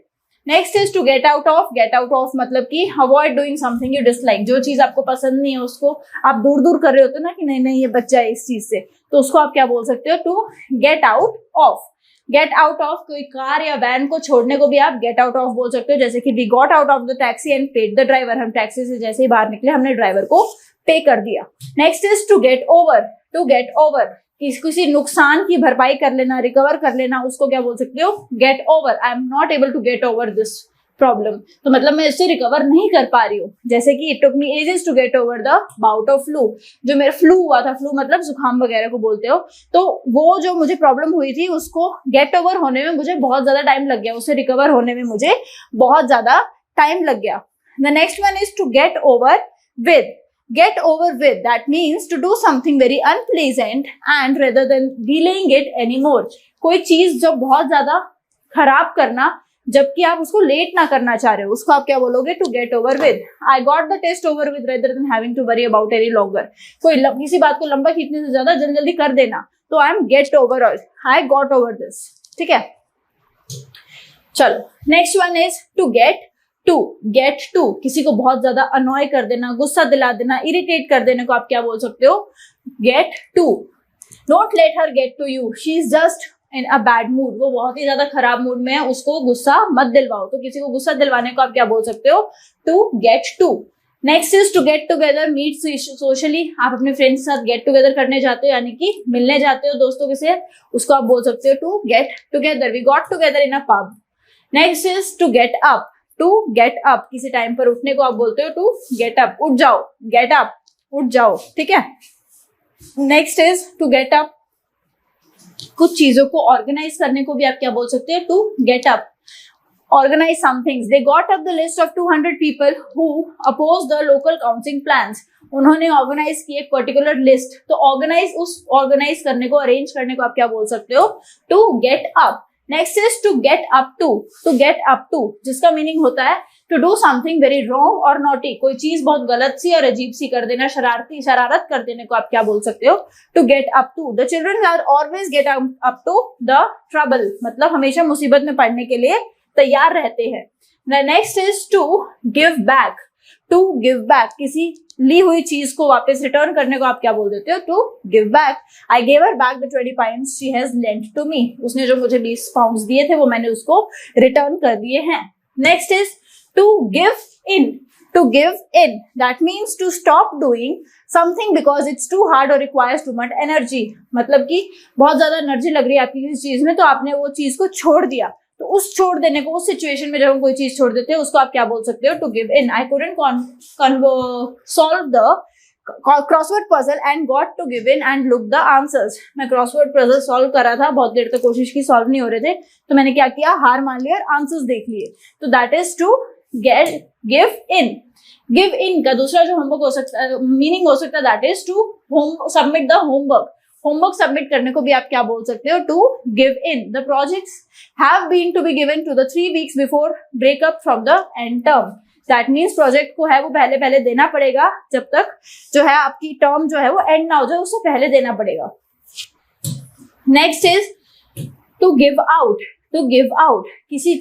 Next is to get out of. Get out of मतलब कि avoid doing something you dislike, जो चीज आपको पसंद नहीं है उसको आप दूर दूर कर रहे होते ना कि नहीं नहीं ये बच्चा है इस चीज से, तो उसको आप क्या बोल सकते हो, to get out of. Get out of, कोई कार या वैन को छोड़ने को भी आप गेट आउट ऑफ बोल सकते हो, जैसे कि we got out of the taxi and paid the driver. हम टैक्सी से जैसे ही बाहर निकले हमने ड्राइवर को पे कर दिया। Next is to get over. To get over, किसी नुकसान की भरपाई कर लेना, रिकवर कर लेना, उसको क्या बोल सकते हो, get over. I am not able to get over this problem, तो मतलब मैं इससे रिकवर नहीं कर पा रही हूँ। जैसे कि it took me ages to get over the bout of flu, जो मेरा फ्लू हुआ था, फ्लू मतलब जुकाम वगैरह को बोलते हो, तो वो जो मुझे प्रॉब्लम हुई थी उसको गेट ओवर होने में मुझे बहुत ज्यादा टाइम लग गया, उससे रिकवर होने में मुझे बहुत ज्यादा टाइम लग गया। The next one is to get over with. Get over with, that means to do something very unpleasant and rather than delaying it anymore. कोई चीज जो बहुत ज्यादा खराब करना जबकि आप उसको लेट ना करना चाह रहे हो, उसको आप क्या बोलोगे, to get over with. I got the test over with rather than having to worry about any longer. कोई किसी बात को लंबा खींचने से ज्यादा जल्दी जल्दी कर देना, तो I am get over, I got over this, ठीक है। चलो next one is to get to. Get to, किसी को बहुत ज्यादा अनॉय कर देना, गुस्सा दिला देना, इरिटेट कर देने को आप क्या बोल सकते हो, get to. Don't let her get to you, she is just in a bad mood, वो बहुत ही ज्यादा खराब मूड में है, उसको गुस्सा मत दिलवाओ। तो किसी को गुस्सा दिलवाने को आप क्या बोल सकते हो, to get to. Next is to get together, meet socially, आप अपने फ्रेंड्स के साथ गेट टुगेदर करने जाते हो यानी कि मिलने जाते हो दोस्तों के साथ, उसको आप बोल सकते हो to get together. We got together in a pub. Next is to get up. To get up, किसी टाइम पर उठने को आप बोलते हो टू गेट अप, उठ जाओ, गेट अप, उठ जाओ, ठीक है। Next is to get up, कुछ चीजों को ऑर्गेनाइज करने को भी आप क्या बोल सकते हो, to get up. Organise some things. They got up the list of 200 people who oppose the local counselling plans. उन्होंने ऑर्गेनाइज की एक पर्टिकुलर लिस्ट, तो ऑर्गेनाइज, उस ऑर्गेनाइज करने को, अरेंज करने को आप क्या बोल सकते हो, to get up. Next is to get up to. To get up to जिसका मीनिंग होता है to do something very wrong और नॉटी, कोई चीज बहुत गलत सी और अजीब सी कर देना, शरारत कर देने को आप क्या बोल सकते हो, to get up to. The children are always get up to the trouble, मतलब हमेशा मुसीबत में पड़ने के लिए तैयार रहते हैं। Next is to give back. To give back, किसी ली हुई चीज को वापस रिटर्न करने को आप क्या बोल देते हो, to give back. I gave her back the 20 pounds she has lent to me. उसने जो मुझे 20 pounds दिए थे वो मैंने उसको रिटर्न कर दिए हैं। Next is to give in. To give in that means to stop doing something because it's too hard और रिक्वायर्स टू मच एनर्जी, मतलब कि बहुत ज्यादा एनर्जी लग रही है आपकी किसी चीज में, तो आपने वो चीज को छोड़ दिया। तो उस छोड़ देने को, उस सिचुएशन में जब हम कोई चीज छोड़ देते हैं उसको आप क्या बोल सकते हो, to give in. I couldn't solve the crossword puzzle and got to give in and look the answers. मैं क्रॉसवर्ड पजल सॉल्व कर रहा था, बहुत देर तक कोशिश की, सॉल्व नहीं हो रहे थे, तो मैंने क्या किया, हार मान लिया और आंसर्स देख लिए। तो that is to get give in. Give in का दूसरा जो होमवर्क हो सकता है, मीनिंग हो सकता है, that is to submit the homework. Homework submit करने को भी आप क्या बोल सकते हो, to give in. The projects have been to be given to the 3 weeks before break up from the end term. That means project को है वो पहले देना पड़ेगा, जब तक जो है आपकी टर्म जो है वो एंड ना हो जाए, उससे पहले देना पड़ेगा। Next is to give out. To give out, किसी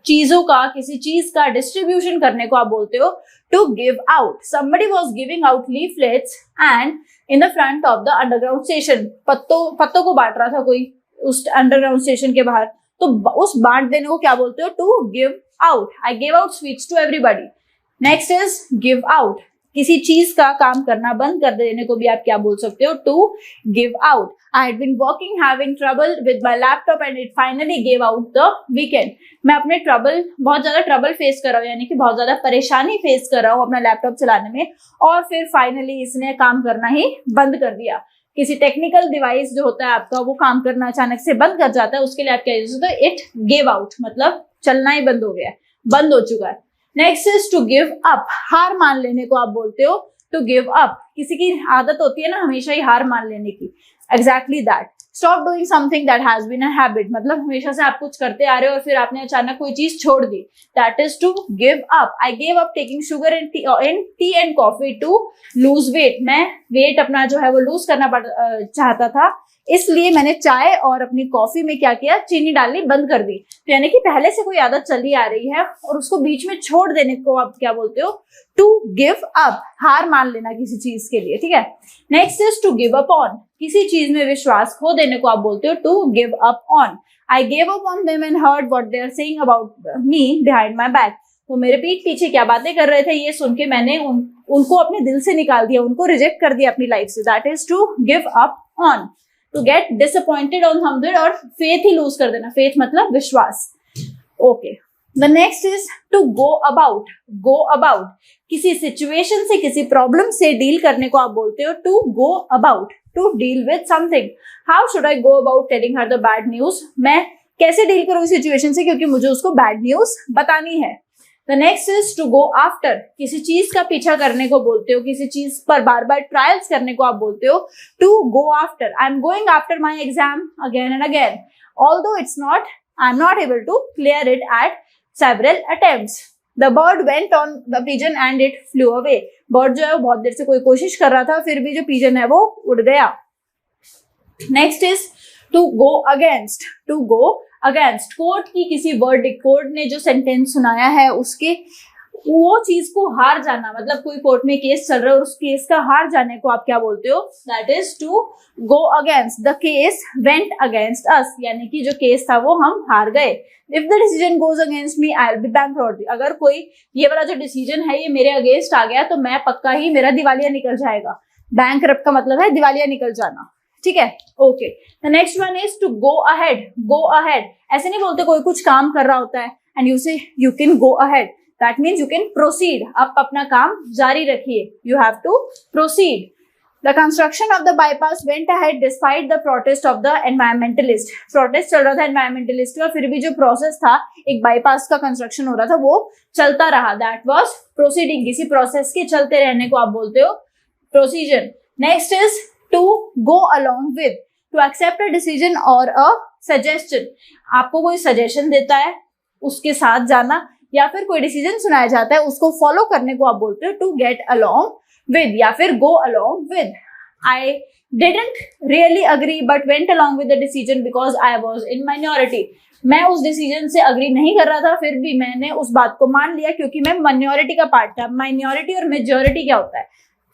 चीजों का, किसी चीज का डिस्ट्रीब्यूशन करने को आप बोलते हो, to give out. somebody was giving out leaflets and in the front of the underground station, पत्तों को बांट रहा था कोई उस अंडरग्राउंड स्टेशन के बाहर, तो उस बांट देने को क्या बोलते हो, to give out. I gave out sweets to everybody. Next is give out, किसी चीज का काम करना बंद कर देने को भी आप क्या बोल सकते हो, to give out. I had been working having trouble with my laptop and it finally gave out the weekend. मैं अपने बहुत ज्यादा ट्रबल फेस कर रहा हूँ, यानी कि बहुत ज्यादा परेशानी फेस कर रहा हूँ अपना लैपटॉप चलाने में, और फिर फाइनली इसने काम करना ही बंद कर दिया. किसी टेक्निकल डिवाइस जो होता है आपका वो काम करना अचानक से बंद कर जाता है, उसके लिए आप क्या यूज होता है, इट गिव आउट, मतलब चलना ही बंद हो गया, बंद हो चुका है. Next is to give up, हार मान लेने को आप बोलते हो टू गिव अप. किसी की आदत होती है ना हमेशा ही हार मान लेने की, exactly that. Stop doing something that has been a habit, मतलब हमेशा से आप कुछ करते आ रहे हो और फिर आपने अचानक कोई चीज छोड़ दी, that is to give up. I gave up taking sugar in tea and coffee to lose weight, मैं वेट अपना जो है वो लूज करना चाहता था, इसलिए मैंने चाय और अपनी कॉफी में क्या किया, चीनी डालनी बंद कर दी. तो यानी कि पहले से कोई आदत चली आ रही है और उसको बीच में छोड़ देने को आप क्या बोलते हो, टू गिव अप, हार मान लेना किसी चीज के लिए, ठीक है. Next is to give up on, किसी चीज में विश्वास खो देने को आप बोलते हो to give up on. I gave up on them and heard what they are saying about me behind my back, वो मेरे पीठ पीछे क्या बातें कर रहे थे ये सुन के मैंने उनको अपने दिल से निकाल दिया, उनको रिजेक्ट कर दिया अपनी लाइफ से, that is to give up on. To get disappointed on something, और फेथ ही लूज कर देना, फेथ मतलब विश्वास. Okay, the next is to go about. Go about, किसी सिचुएशन से किसी प्रॉब्लम से डील करने को आप बोलते हो to go about, to deal with something. How should I go about telling her the bad news, मैं कैसे डील करूँ सिचुएशन से क्योंकि मुझे उसको बैड न्यूज बतानी है. The next is to go after, किसी चीज का पीछा करने को बोलते हो, किसी चीज पर बार बार ट्रायल्स करने को आप बोलते हो to go after. I am going after my exam again and again, although it's not, I am not able to clear it at several attempts. The bird went on the pigeon and it flew away, bird जो है वो बहुत देर से कोई कोशिश कर रहा था, फिर भी जो पिजन है वो उड़ गया. Next is to go against. To go against, court की किसी वर्डिक्ट, कोर्ट ने जो सेंटेंस सुनाया है उसके वो चीज को हार जाना, मतलब कोई कोर्ट में केस चल रहा है और उस केस का हार जाने को आप क्या बोलते हो, that is to go against. The case went against us, यानी कि जो केस था वो हम हार गए. If the decision goes against me I will be bankrupt, अगर कोई ये वाला जो डिसीजन है ये मेरे अगेंस्ट आ गया तो मैं पक्का ही, मेरा दिवालिया निकल जाएगा. बैंकरप्ट का मतलब है दिवालिया निकल जाना, ठीक है. Okay, the next one is to go ahead. Go ahead, ऐसे नहीं बोलते कोई कुछ काम कर रहा होता है and you say you can go ahead, that means you can proceed, आप अपना काम जारी रखिए, you have to proceed. The construction of the bypass went ahead despite the protest of the environmentalist. Protest चल रहा था एनवायरमेंटलिस्ट का, फिर भी जो प्रोसेस था, एक बाईपास का कंस्ट्रक्शन हो रहा था, वो चलता रहा, दैट वाज प्रोसीडिंग. किसी प्रोसेस के चलते रहने को आप बोलते हो procedure. Next is to go along with, to accept a decision और अ सजेशन, आपको कोई सजेशन देता है उसके साथ जाना, या फिर कोई डिसीजन सुनाया जाता है उसको फॉलो करने को आप बोलते हो टू गेट अलोंग विद, या फिर गो along with. I didn't really agree but went along with the decision because I was in minority, मैं उस डिसीजन से अग्री नहीं कर रहा था फिर भी मैंने उस बात को मान लिया क्योंकि मैं माइनॉरिटी का पार्ट था. माइनॉरिटी और मेजॉरिटी क्या होता है,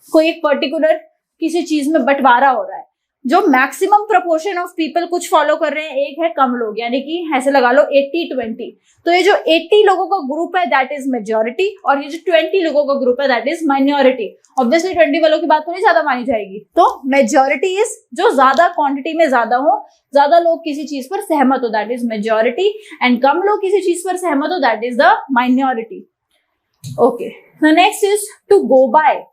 कोई एक पर्टिकुलर किसी चीज में बंटवारा हो रहा है, जो मैक्सिमम प्रोपोर्शन ऑफ पीपल कुछ फॉलो कर रहे हैं, एक है कम लोग, यानी कि ऐसे लगा लो 80-20. तो ये जो 80 लोगों का ग्रुप है दैट इज मेजॉरिटी, और ये जो 20 लोगों का ग्रुप है दैट इज माइनॉरिटी. ऑब्वियसली 20 वालों की बात तो नहीं ज्यादा मानी जाएगी, तो मेजॉरिटी इज जो ज्यादा क्वांटिटी में ज्यादा हो, ज्यादा लोग किसी चीज पर सहमत हो, दैट इज मेजॉरिटी, एंड कम लोग किसी चीज पर सहमत हो, that is the minority. Okay, the next is to go by.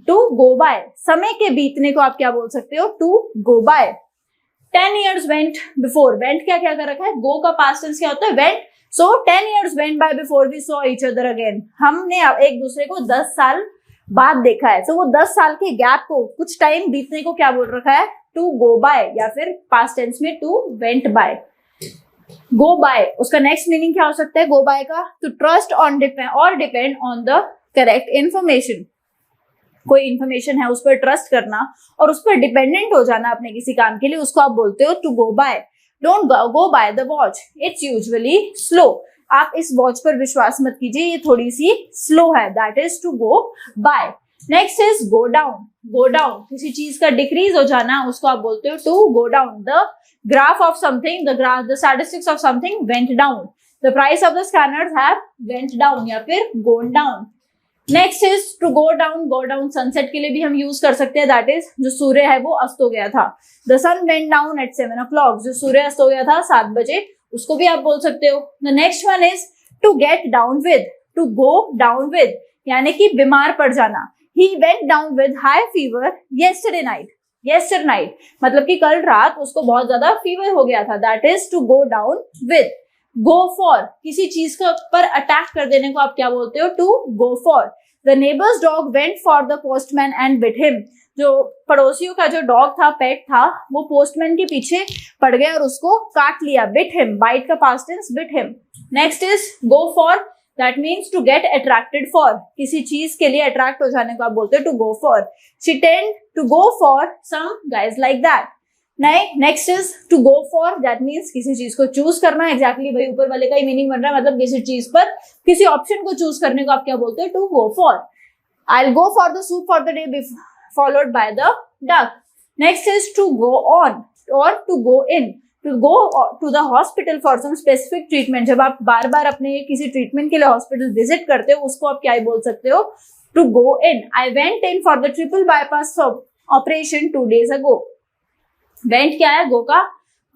To go by, समय के बीतने को आप क्या बोल सकते हो, to go by. 10 years went before, went क्या क्या कर रखा है, गो का पास्ट टेंस क्या होता है, went. So 10 years went by before we saw each other again, हमने एक दूसरे को 10 साल बाद देखा है. तो वो 10 साल के गैप को, कुछ टाइम बीतने को क्या बोल रखा है, टू गो बाय, या फिर पास्ट टेंस में to went by. Go by, उसका नेक्स्ट मीनिंग क्या हो सकता है गो बाय का, to trust on depend on the correct information. कोई इन्फॉर्मेशन है उस पर ट्रस्ट करना और उस पर डिपेंडेंट हो जाना अपने किसी काम के लिए, उसको आप बोलते हो to go by. Don't go by the watch, it's usually slow. आप इस वॉच पर विश्वास मत कीजिए, ये थोड़ी सी स्लो है, that is to go by. Next is go down. Go down, किसी चीज का डिक्रीज हो जाना, उसको आप बोलते हो to go down. The graph of something, the statistics of something went down. The price of the scanners have went down, या फिर gone down. Next is to go down. Go down sunset के लिए भी हम use कर सकते हैं. That is जो सूर्य है वो अस्त हो गया था. The sun went down at 7 o'clock. जो सूर्य अस्त हो गया था 7 बजे, उसको भी आप बोल सकते हो. The next one is to get down with. To go down with यानी कि बीमार पड़ जाना. He went down with high fever yesterday night. Yesterday night मतलब कि कल रात उसको बहुत ज्यादा फीवर हो गया था. That is to go down with. Go for किसी चीज के ऊपर अटैक कर देने को आप क्या बोलते हो? To go for. The neighbor's dog went for the postman and bit him. जो पड़ोसियों का जो डॉग था, पेट था, वो पोस्टमैन के पीछे पड़ गया और उसको काट लिया. Bit him. Bite का past tense bit him. Next is go for. That means to get attracted for. किसी चीज के लिए अट्रैक्ट हो जाने को आप बोलते हो to go for. She tend to go for some guys like that. Next is to go for. That means किसी चीज को चूज करना. एग्जैक्टली वही ऊपर वाले का ही मीनिंग बन रहा है. मतलब किसी चीज पर किसी ऑप्शन को चूज करने को आप क्या बोलते हो? To go for. I will go for the soup for the day followed by the duck. Next is to go on or to go in. To go to the hospital for some specific treatment. जब आप बार बार अपने किसी treatment के लिए hospital visit करते हो, उसको आप क्या बोल सकते हो? To go in. I went in for the triple bypass operation 2 days ago. Went क्या है? गो का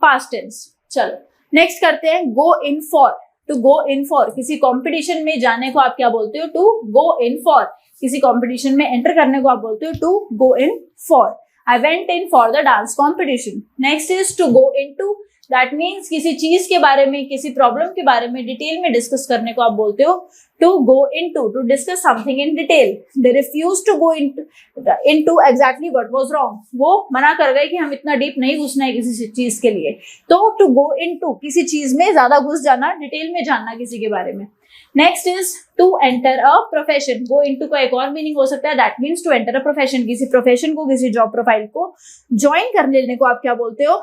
पास्ट टेंस. चलो नेक्स्ट करते हैं go in for. To go in for किसी कंपटीशन में जाने को आप क्या बोलते हो? To go in for. किसी कंपटीशन में एंटर करने को आप बोलते हो to go in for. I went in for the dance competition. Next is to go into. That means किसी चीज के बारे में, किसी प्रॉब्लम के बारे में डिटेल में डिस्कस करने को आप बोलते हो to go into. To discuss something in detail. They refused to go into exactly what was wrong. वो मना कर गए कि हम इतना डीप नहीं घुसना है किसी चीज के लिए. तो to go into किसी चीज में ज्यादा घुस जाना, डिटेल में जानना किसी के बारे में. Next is to enter a profession. Go into का एक और मीनिंग हो सकता है. That means to enter a profession. किसी प्रोफेशन को, किसी जॉब प्रोफाइल को ज्वाइन कर लेने को आप क्या बोलते हो?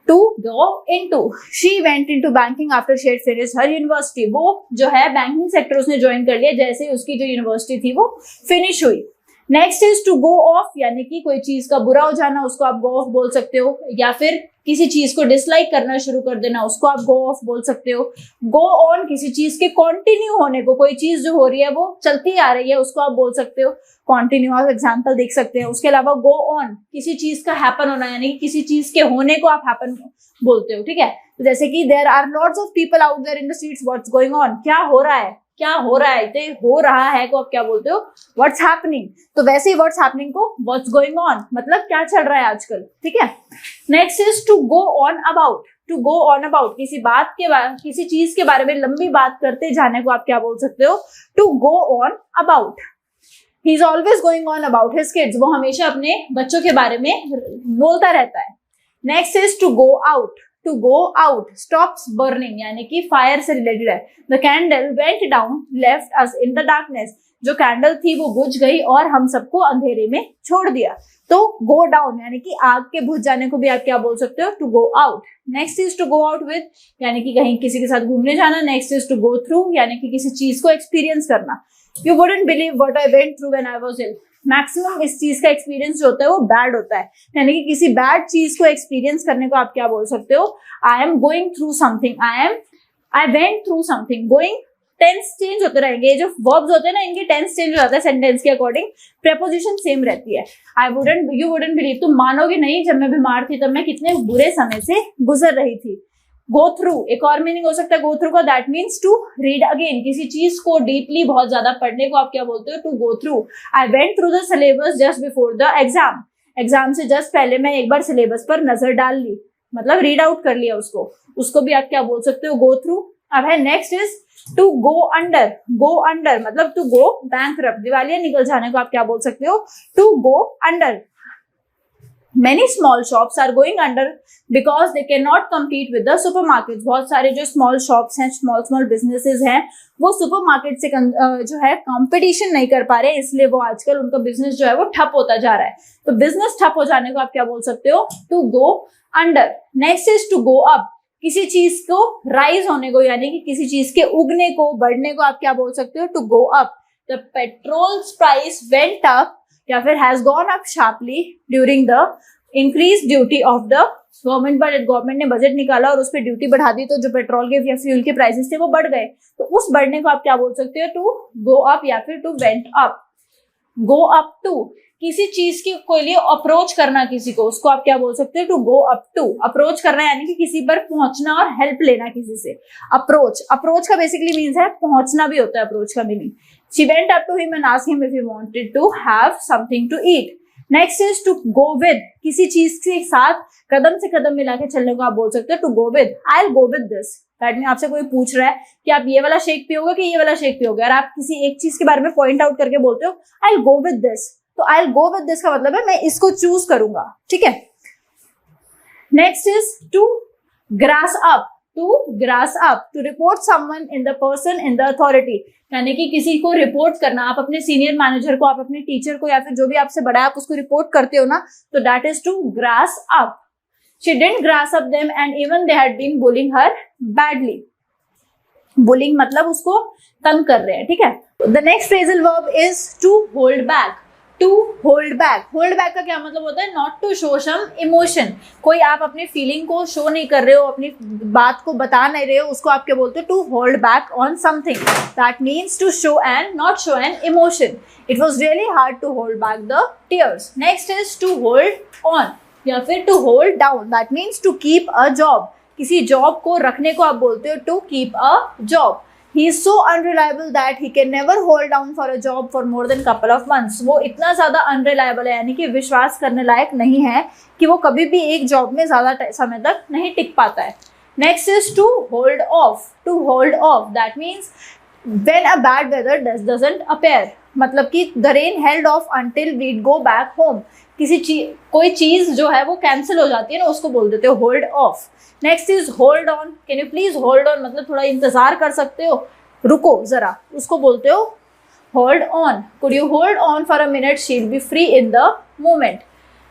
To go into. She went into banking after she had finished her university. वो जो है बैंकिंग सेक्टर उसने ज्वाइन कर लिया जैसे उसकी जो यूनिवर्सिटी थी वो फिनिश हुई. Next is to go off यानी कि कोई चीज का बुरा हो जाना, उसको आप गो ऑफ बोल सकते हो. या फिर किसी चीज को डिसलाइक करना शुरू कर देना, उसको आप गो ऑफ बोल सकते हो. गो ऑन किसी चीज के कंटिन्यू होने को. कोई चीज जो हो रही है वो चलती आ रही है, उसको आप बोल सकते हो कंटिन्यू. आप एग्जांपल देख सकते हैं. उसके अलावा गो ऑन किसी चीज का हैपन होना यानी कि किसी चीज के होने को आप हैपन बोलते हो. ठीक है, जैसे कि there are lots of people out there in the streets. What's going on. क्या हो रहा है, क्या हो रहा है. तो हो रहा है को आप क्या बोलते हो? What's happening. तो वैसे ही व्हाट्स हैपनिंग को व्हाट्स गोइंग ऑन मतलब क्या चल रहा है आजकल. ठीक है. Next is to go on about. To go on about किसी बात के बारे, किसी चीज के बारे में लंबी बात करते जाने को आप क्या बोल सकते हो? To go on about. He is always going on about his kids. वो हमेशा अपने बच्चों के बारे में बोलता रहता है. Next is to go out. To go out stops burning यानी कि फायर से रिलेटेड है. The candle went down left us in the darkness. जो कैंडल थी वो बुझ गई और हम सबको अंधेरे में छोड़ दिया. तो गो डाउन यानी कि आग के बुझ जाने को भी आप क्या बोल सकते हो? To go out. Next is to go out with यानी कि कहीं किसी के साथ घूमने जाना. Next is to go through यानी कि किसी चीज को एक्सपीरियंस करना. You wouldn't believe what I went through when I was ill. Maximum इस चीज का एक्सपीरियंस जो होता है वो बैड होता है. यानी कि किसी बैड चीज को एक्सपीरियंस करने को आप क्या बोल सकते हो? I am going through something. I went through something. Going tense change होते रहेंगे. ये जो वर्ब्स होते हैं ना, इनके टेंस चेंज हो जाता है सेंटेंस के अकॉर्डिंग. प्रेपोजिशन सेम रहती है. You wouldn't believe. तुम मानोगे नहीं, जब मैं बीमार थी तब मैं कितने बुरे समय से गुजर रही थी. गो थ्रू एक और मीनिंग हो सकता है गो थ्रू का. That means to read again. किसी चीज को डीपली बहुत ज्यादा पढ़ने को आप क्या बोलते हो? To go through. I went through the syllabus just before the exam. Exam से जस्ट पहले मैं एक बार सिलेबस पर नजर डाल ली, मतलब रीड आउट कर लिया उसको. उसको भी आप क्या बोल सकते हो? Go through. अब है next is to go under. Go under मतलब टू गो बैंकरप्ट. दिवालिया निकल जाने को आप क्या बोल सकते हो? To go under. Many small shops are going under because they cannot compete with the supermarkets. बहुत सारे जो small shops हैं, small businesses हैं, वो supermarket से जो है competition नहीं कर पा रहे, इसलिए वो आजकल उनका business जो है वो ठप होता जा रहा है. तो business ठप हो जाने को आप क्या बोल सकते हो? To go under. Next is to go up. किसी चीज को rise होने को यानी कि किसी चीज के उगने को, बढ़ने को आप क्या बोल सकते हो? To go up. The petrol's price went up या फिर has gone up sharply during the increased duty of the government ने बजट निकाला और उस पर ड्यूटी बढ़ा दी, तो जो पेट्रोल के या फ्यूल के प्राइसेस थे वो बढ़ गए, तो उस बढ़ने को आप क्या बोल सकते हो, टू गो अप या फिर to went up. Go up to, किसी चीज के कोई लिए अप्रोच करना किसी को, उसको आप क्या बोल सकते हो, to go up to. Approach करना यानी कि किसी पर पहुंचना और हेल्प लेना किसी से। अप्रोच का बेसिकली मीन्स है पहुंचना भी होता है अप्रोच का meaning. She went up to him and asked him if he wanted to have something to eat. Next is to go with, किसी चीज के साथ कदम से कदम मिला के चलने को आप बोल सकते हो to go with. I will go with this, that mean आपसे कोई पूछ रहा है कि आप ये वाला शेक पियोगे कि ये वाला शेक पियोगे, और आप किसी एक चीज के बारे में पॉइंट आउट करके बोलते हो I will go with this, तो I will go with this का मतलब है मैं इसको चूज करूंगा, ठीक है। Next is to grass up, to report someone in the person in the authority, यानी कि किसी को रिपोर्ट करना। आप अपने सीनियर मैनेजर को, आप अपने टीचर को, या फिर जो भी आपसे बड़ा है आप उसको रिपोर्ट करते हो ना, तो that is to grass up. She didn't grasp up them and even they had been bullying her badly. Bullying मतलब उसको तंग कर रहे हैं, ठीक है। The next phrasal verb is to hold back. To hold back. Hold back का क्या मतलब होता है, not to show some emotion. कोई आप अपनी फीलिंग को शो नहीं कर रहे हो, अपनी बात को बता नहीं रहे हो, उसको आप क्या बोलते हो, to hold back on something. That means to show and not show an emotion. It was really hard to hold back the tears. Next is to hold on. या फिर to hold down, that means to keep a job, किसी job को रखने को आप बोलते हो to keep a job. He is so unreliable that he can never hold down for a job for more than couple of months. वो इतना ज्यादा अनरिलायबल है, यानी कि विश्वास करने लायक नहीं है, कि वो कभी भी एक जॉब में ज्यादा समय तक नहीं टिक पाता है। Next is to hold off, that means when a bad weather doesn't appear, मतलब कि the rain held off until we go back home, कोई चीज जो है वो कैंसिल हो जाती है ना, उसको बोल देते हो hold of. Next is hold on, can you please hold on, मतलब थोड़ा इंतजार कर सकते हो, रुको जरा, उसको बोलते हो hold on. Could you hold on for a minute, she will be free in the moment.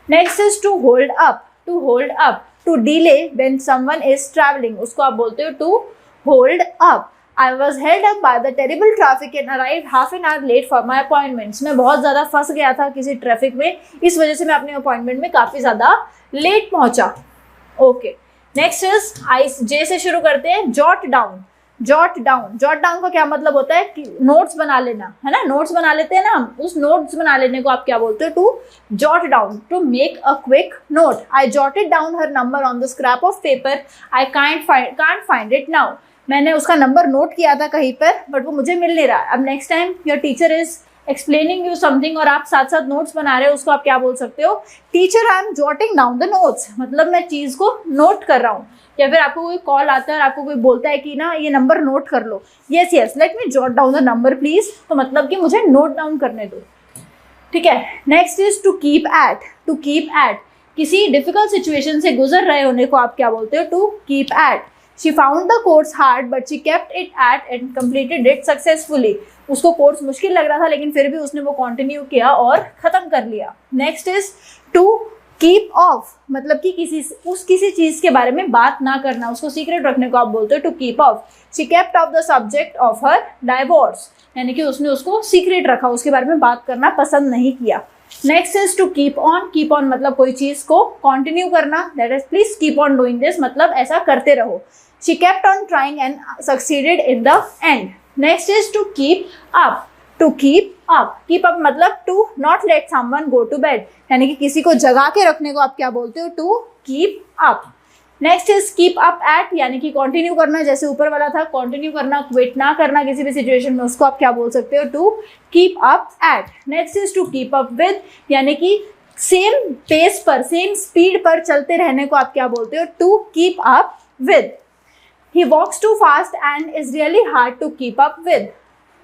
Next is to hold up, to delay when someone is travelling, उसको आप बोलते हो to hold up. I was held up by the terrible traffic and arrived half an hour late for my appointments. मैं बहुत ज़्यादा फंस गया था किसी ट्रैफिक में, इस वजह से मैं अपने अपॉइंटमेंट में काफ़ी ज़्यादा लेट पहुंचा। ओके, नेक्स्ट इज जे से शुरू करते हैं, जॉट डाउन का क्या मतलब होता है कि नोट्स बना लेना, है ना, नोट्स बना लेते हैं ना हम, उस नोट्स बना लेने को आप क्या बोलते हो, to jot down, to make a quick note. I jotted down her number on the scrap of paper, I can't find it now, मैंने उसका नंबर नोट किया था कहीं पर बट वो मुझे मिल नहीं रहा। अब next time your teacher is explaining you something और आप साथ साथ नोट्स बना रहे हो, उसको आप क्या बोल सकते हो, teacher I am jotting down the notes, मतलब मैं चीज को नोट कर रहा हूँ। या फिर आपको कोई कॉल आता है और आपको कोई बोलता है कि ना ये नंबर नोट कर लो, yes let me jot down the number please, तो मतलब कि मुझे नोट डाउन करने दो, ठीक है। Next is to keep at, किसी डिफिकल्ट सिचुएशन से गुजर रहे होने को आप क्या बोलते हो, to keep at. She found the course hard, but she kept it at and completed it successfully. उसको कोर्स मुश्किल लग रहा था लेकिन फिर भी उसने वो कंटिन्यू किया और खत्म कर लिया। Next is to keep off, मतलब कि किसी चीज के बारे में बात ना करना, उसको सीक्रेट रखने को आप बोलते हो to keep off. She kept off the subject of her divorce, यानी कि उसने उसको सीक्रेट रखा, उसके बारे में बात करना पसंद नहीं किया। Next is to keep on मतलब कोई चीज को कंटिन्यू करना, that is please keep on doing this, मतलब ऐसा करते रहो। She kept on trying and succeeded in the end. Next is to keep up. Keep up मतलब to not let someone go to bed, यानी कि किसी को जगा के रखने को आप क्या बोलते हो, to keep up. Next is keep up at, यानी कि कंटिन्यू करना, जैसे ऊपर वाला था कंटिन्यू करना, क्विट ना करना किसी भी सिचुएशन में, उसको आप क्या बोल सकते हो, to keep up at. Next is to keep up with, यानी कि सेम पेस पर, सेम स्पीड पर चलते रहने को आप क्या बोलते हो, to keep up with. He walks too fast and is really hard to keep up with.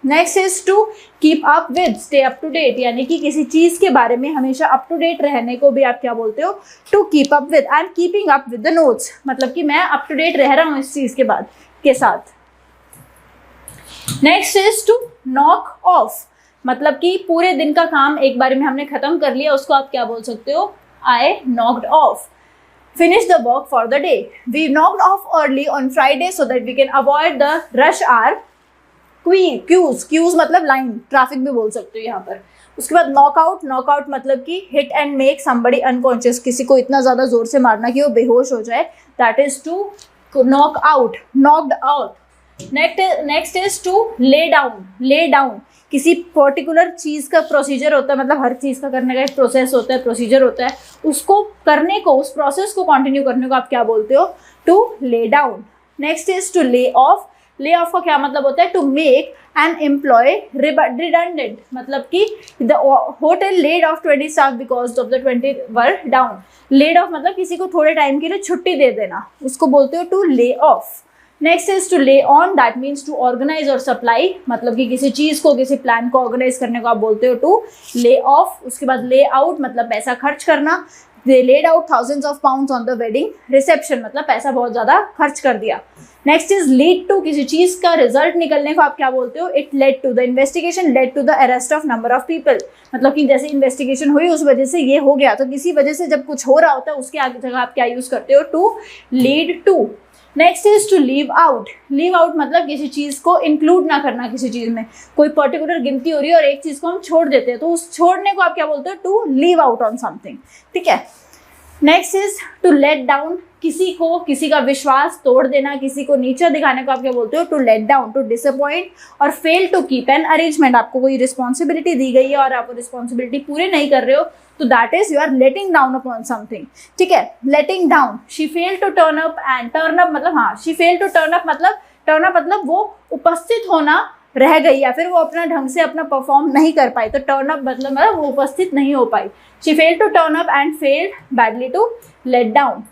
Next is to keep up with, stay up to date, यानी कि किसी चीज के बारे में हमेशा up to date रहने को भी आप क्या बोलते हो, to keep up with. I am keeping up with the notes, मतलब कि मैं up to date रह रहा हूँ इस चीज के साथ। Next is to knock off, मतलब कि पूरे दिन का काम एक बार में हमने खत्म कर लिया, उसको आप क्या बोल सकते हो, I knocked off. Finish the work for the day. We knocked off early on Friday so that we can avoid the rush hour queues मतलब लाइन, ट्रैफिक भी बोल सकते हो यहाँ पर। उसके बाद नॉकआउट, नॉकआउट मतलब कि hit and make somebody unconscious, किसी को इतना ज़्यादा जोर से मारना कि वो बेहोश हो जाए, that is to knock out, knocked out. Next is to lay down, lay down किसी पर्टिकुलर चीज़ का प्रोसीजर होता है, मतलब हर चीज़ का करने का एक प्रोसेस होता है, प्रोसीजर होता है, उसको करने को, उस प्रोसेस को कंटिन्यू करने को आप क्या बोलते हो, to lay down. Next is to lay off, lay off का क्या मतलब होता है, to make an employ redundant, मतलब कि the hotel laid off 20 staff because of the 20 were down. Laid off मतलब किसी को थोड़े टाइम के लिए छुट्टी दे देना, उसको बोलते हो to lay off. Next is to lay on, that means to organise or supply, मतलब कि किसी चीज़ को, किसी प्लान को ऑर्गेनाइज करने को आप बोलते हो टू ले ऑफ। उसके बाद ले आउट मतलब पैसा खर्च करना, they laid out thousands of pounds on the wedding reception, मतलब पैसा बहुत ज़्यादा खर्च कर दिया। नेक्स्ट इज लीड टू, किसी चीज़ का रिजल्ट निकलने को आप क्या बोलते हो, it led to, the investigation led to the arrest of number of people, मतलब कि जैसे इन्वेस्टिगेशन हुई उस वजह से ये हो गया, तो किसी वजह से जब कुछ हो रहा होता है उसके आगे जगह आप क्या यूज़ करते हो, to lead to. Next is to leave out, leave out मतलब किसी चीज़ को इंक्लूड ना करना, किसी चीज़ में कोई पर्टिकुलर गिनती हो रही है और एक चीज़ को हम छोड़ देते हैं, तो उस छोड़ने को आप क्या बोलते हो, to leave out on something, ठीक है। Next is to let down, किसी को, किसी का विश्वास तोड़ देना, किसी को नीचा दिखाने को आप क्या बोलते हो, to let down. To disappoint or fail to keep an arrangement, आपको कोई रिस्पॉन्सिबिलिटी दी गई है और आप वो रिस्पॉन्सिबिलिटी पूरे नहीं कर रहे हो, तो that is you are letting down upon something, ठीक है। Letting down, she fail to turn up, and turn up मतलब, हाँ, she fail to turn up मतलब, टर्न अप मतलब वो उपस्थित होना रह गई या फिर वो अपना ढंग से अपना परफॉर्म नहीं कर पाई, तो टर्न अप मतलब वो उपस्थित नहीं हो पाई। She fail to turn up and failed badly to let down.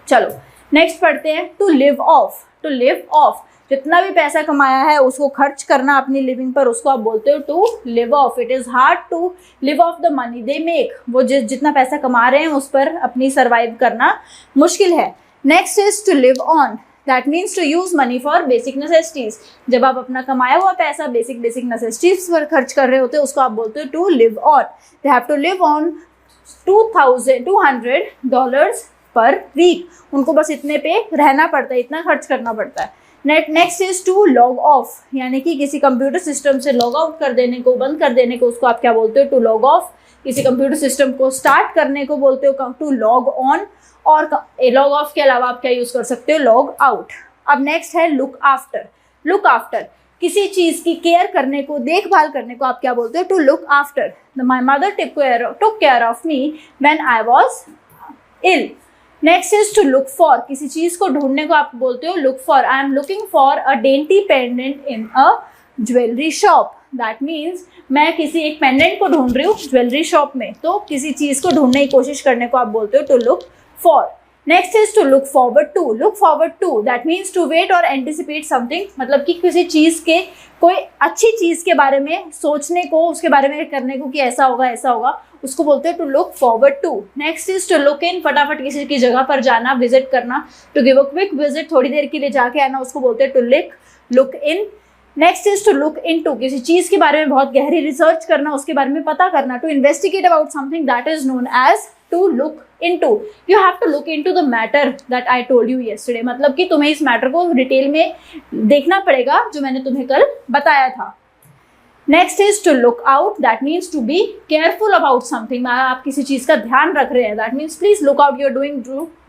चलो नेक्स्ट पढ़ते हैं, to live off, to live off जितना भी पैसा कमाया है उसको खर्च करना अपनी लिविंग पर, उसको आप बोलते हो to live off. It is hard to live off the money they make, वो जितना पैसा कमा रहे हैं उस पर अपनी सर्वाइव करना मुश्किल है। Next is to live on, that means to use money for basic necessities, जब आप अपना कमाया हुआ पैसा बेसिक नेसेसिटीज पर खर्च कर रहे होते हैं उसको आप बोलते हो to live on. They have to live on $200 per week, उनको बस इतने पे रहना पड़ता है, इतना खर्च करना पड़ता है। Next is to log off, यानी कि किसी कंप्यूटर सिस्टम से लॉग आउट कर देने को, बंद कर देने को, उसको आप क्या बोलते हो, टू लॉग ऑफ। किसी कंप्यूटर सिस्टम को स्टार्ट करने को बोलते हो टू लॉग ऑन, और लॉग ऑफ के अलावा आप क्या यूज कर सकते हो, लॉग आउट। अब नेक्स्ट है लुक आफ्टर। लुक आफ्टर किसी चीज की केयर करने को, देखभाल करने को आप क्या बोलते हो, to look after. My mother took care of me when I was ill. Next is to look for, किसी चीज को ढूंढने को आप बोलते हो look for. I am looking for a dainty pendant in a jewellery shop, that means मैं किसी एक पेंडेंट को ढूंढ रही हूँ ज्वेलरी शॉप में, तो किसी चीज को ढूंढने की कोशिश करने को आप बोलते हो to look for. Next is to look forward to. Look forward to that means to wait और एंटिसिपेट समथिंग, मतलब कि किसी चीज के, कोई अच्छी चीज के बारे में सोचने को, उसके बारे में करने को कि ऐसा होगा ऐसा होगा, उसको बोलते हैं to look forward to. Next is to look in, फटाफट किसी की जगह पर जाना, विजिट करना, to give a quick visit, थोड़ी देर के लिए जाके आना, उसको बोलते हैं to look in. Next is to look into, किसी चीज के बारे में बहुत गहरी रिसर्च करना, उसके बारे में पता करना, to investigate about something, that is known as to look into। You have to look into the matter that I told you yesterday, मतलब कि तुम्हें इस मैटर को डिटेल में देखना पड़ेगा जो मैंने तुम्हें कल बताया था। Next is to look out, that means to be careful about something, आप किसी चीज का ध्यान रख रहे हैं, that means please look out, you are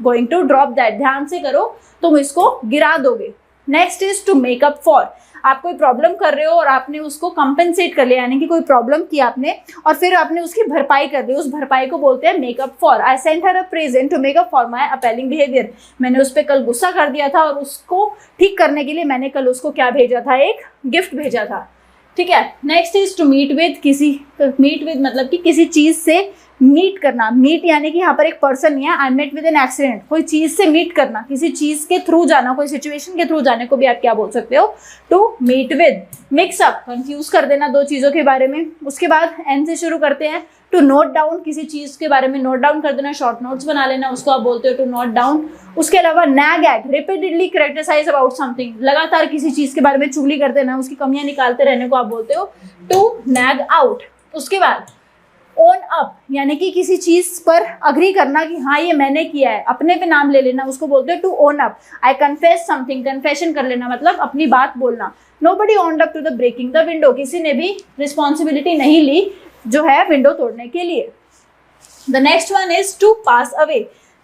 going to drop that, ध्यान से करो तुम इसको गिरा दोगे। Next is to make up for, आप कोई प्रॉब्लम कर रहे हो और आपने उसको कंपेंसेट कर लिया, यानी कि कोई प्रॉब्लम की आपने और फिर आपने उसकी भरपाई कर दी, उस भरपाई को बोलते हैं make up for. I sent her a present to make up for my appalling behaviour, मैंने उस पर कल गुस्सा कर दिया था और उसको ठीक करने के लिए मैंने कल उसको क्या भेजा था, एक गिफ्ट भेजा था, ठीक है। Next is to meet with, meet with मतलब कि किसी चीज से मीट करना, मीट यानी कि यहाँ पर एक पर्सन नहीं है, I met with an accident, कोई चीज से मीट करना, किसी चीज के थ्रू जाना, कोई सिचुएशन के थ्रू जाने को भी आप क्या बोल सकते हो, to meet with. Mix up, confuse कर देना दो चीजों के बारे में। उसके बाद एन से शुरू करते हैं, टू नोट डाउन, किसी चीज के बारे में नोट डाउन कर देना, शॉर्ट नोट्स बना लेना, उसको आप बोलते हो टू नोट डाउन। उसके अलावा nag at, repeatedly criticise about something, लगातार किसी चीज के बारे में चुगली कर देना, उसकी कमियां निकालते रहने को आप बोलते हो टू नैग आउट। उसके बाद ओन अप यानी कि किसी चीज पर अग्री करना कि हाँ ये मैंने किया है, अपने पे नाम ले लेना, उसको बोलते हैं to own up. I confess something, confession कर लेना मतलब अपनी बात बोलना। Nobody owned up to the breaking the window, किसी ने भी रिस्पॉन्सिबिलिटी नहीं ली जो है विंडो तोड़ने के लिए। The next one is to pass away.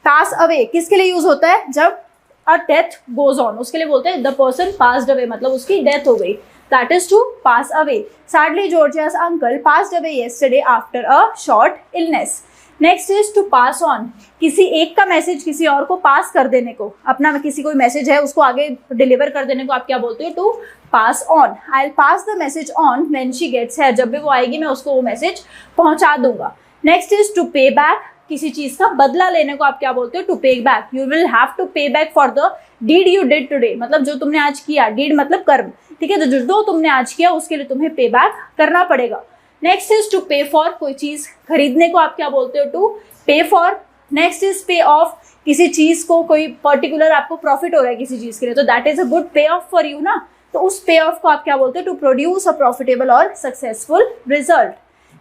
Pass away किसके लिए यूज होता है? जब अ डेथ गोज ऑन, उसके लिए बोलते हैं द पर्सन पास्ड अवे, मतलब उसकी डेथ हो गई, that is to pass away. Sadly Georgia's uncle passed away yesterday after a short illness. Next is to pass on, किसी एक का मैसेज किसी और को पास कर देने को, अपना किसी कोई मैसेज है उसको आगे डिलीवर कर देने को आप क्या बोलते हो? To pass on. I will pass the message on when she gets here, जब भी वो आएगी मैं उसको वो मैसेज पहुंचा दूंगा। Next is to pay back, किसी चीज का बदला लेने को आप क्या बोलते हो? To pay back. You will have to pay back for the deed you did today, मतलब जो तुमने आज किया, डीड मतलब कर्म, ठीक है, तो जो तुमने आज किया उसके लिए तुम्हें पे बैक करना पड़ेगा। नेक्स्ट इज टू पे फॉर, कोई चीज खरीदने को आप क्या बोलते हो? टू पे फॉर। नेक्स्ट इज पे ऑफ, किसी चीज को कोई पर्टिकुलर आपको प्रॉफिट हो रहा है किसी चीज के लिए, तो दैट इज अ गुड पे ऑफ फॉर यू ना, तो उस पे ऑफ को आप क्या बोलते हो? टू प्रोड्यूस अ प्रॉफिटेबल और successful result.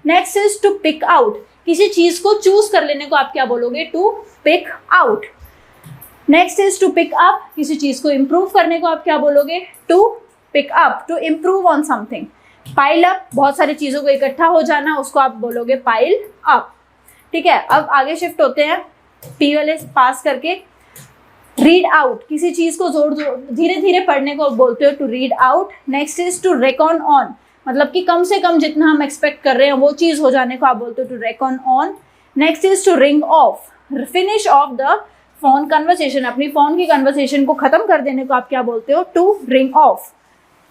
Next is to pick out, किसी चीज को चूज कर लेने को आप क्या बोलोगे? To pick out. Next is to pick up, किसी चीज को इंप्रूव करने को आप क्या बोलोगे? To pick up, to improve on something. Pile up, बहुत सारी चीजों को इकट्ठा हो जाना, उसको आप बोलोगे पाइल अप, ठीक है। अब आगे शिफ्ट होते हैं पी वाले पास करके। रीड आउट, किसी चीज को जोर धीरे धीरे पढ़ने को बोलते हो? To read out. Next is to reckon on, मतलब कि कम से कम जितना हम एक्सपेक्ट कर रहे हैं वो चीज हो जाने को आप बोलते हो? To reckon on. Next is to ring off, finish off the phone conversation, अपनी फोन की कन्वर्सेशन को खत्म कर देने को आप क्या बोलते हो? To ring off.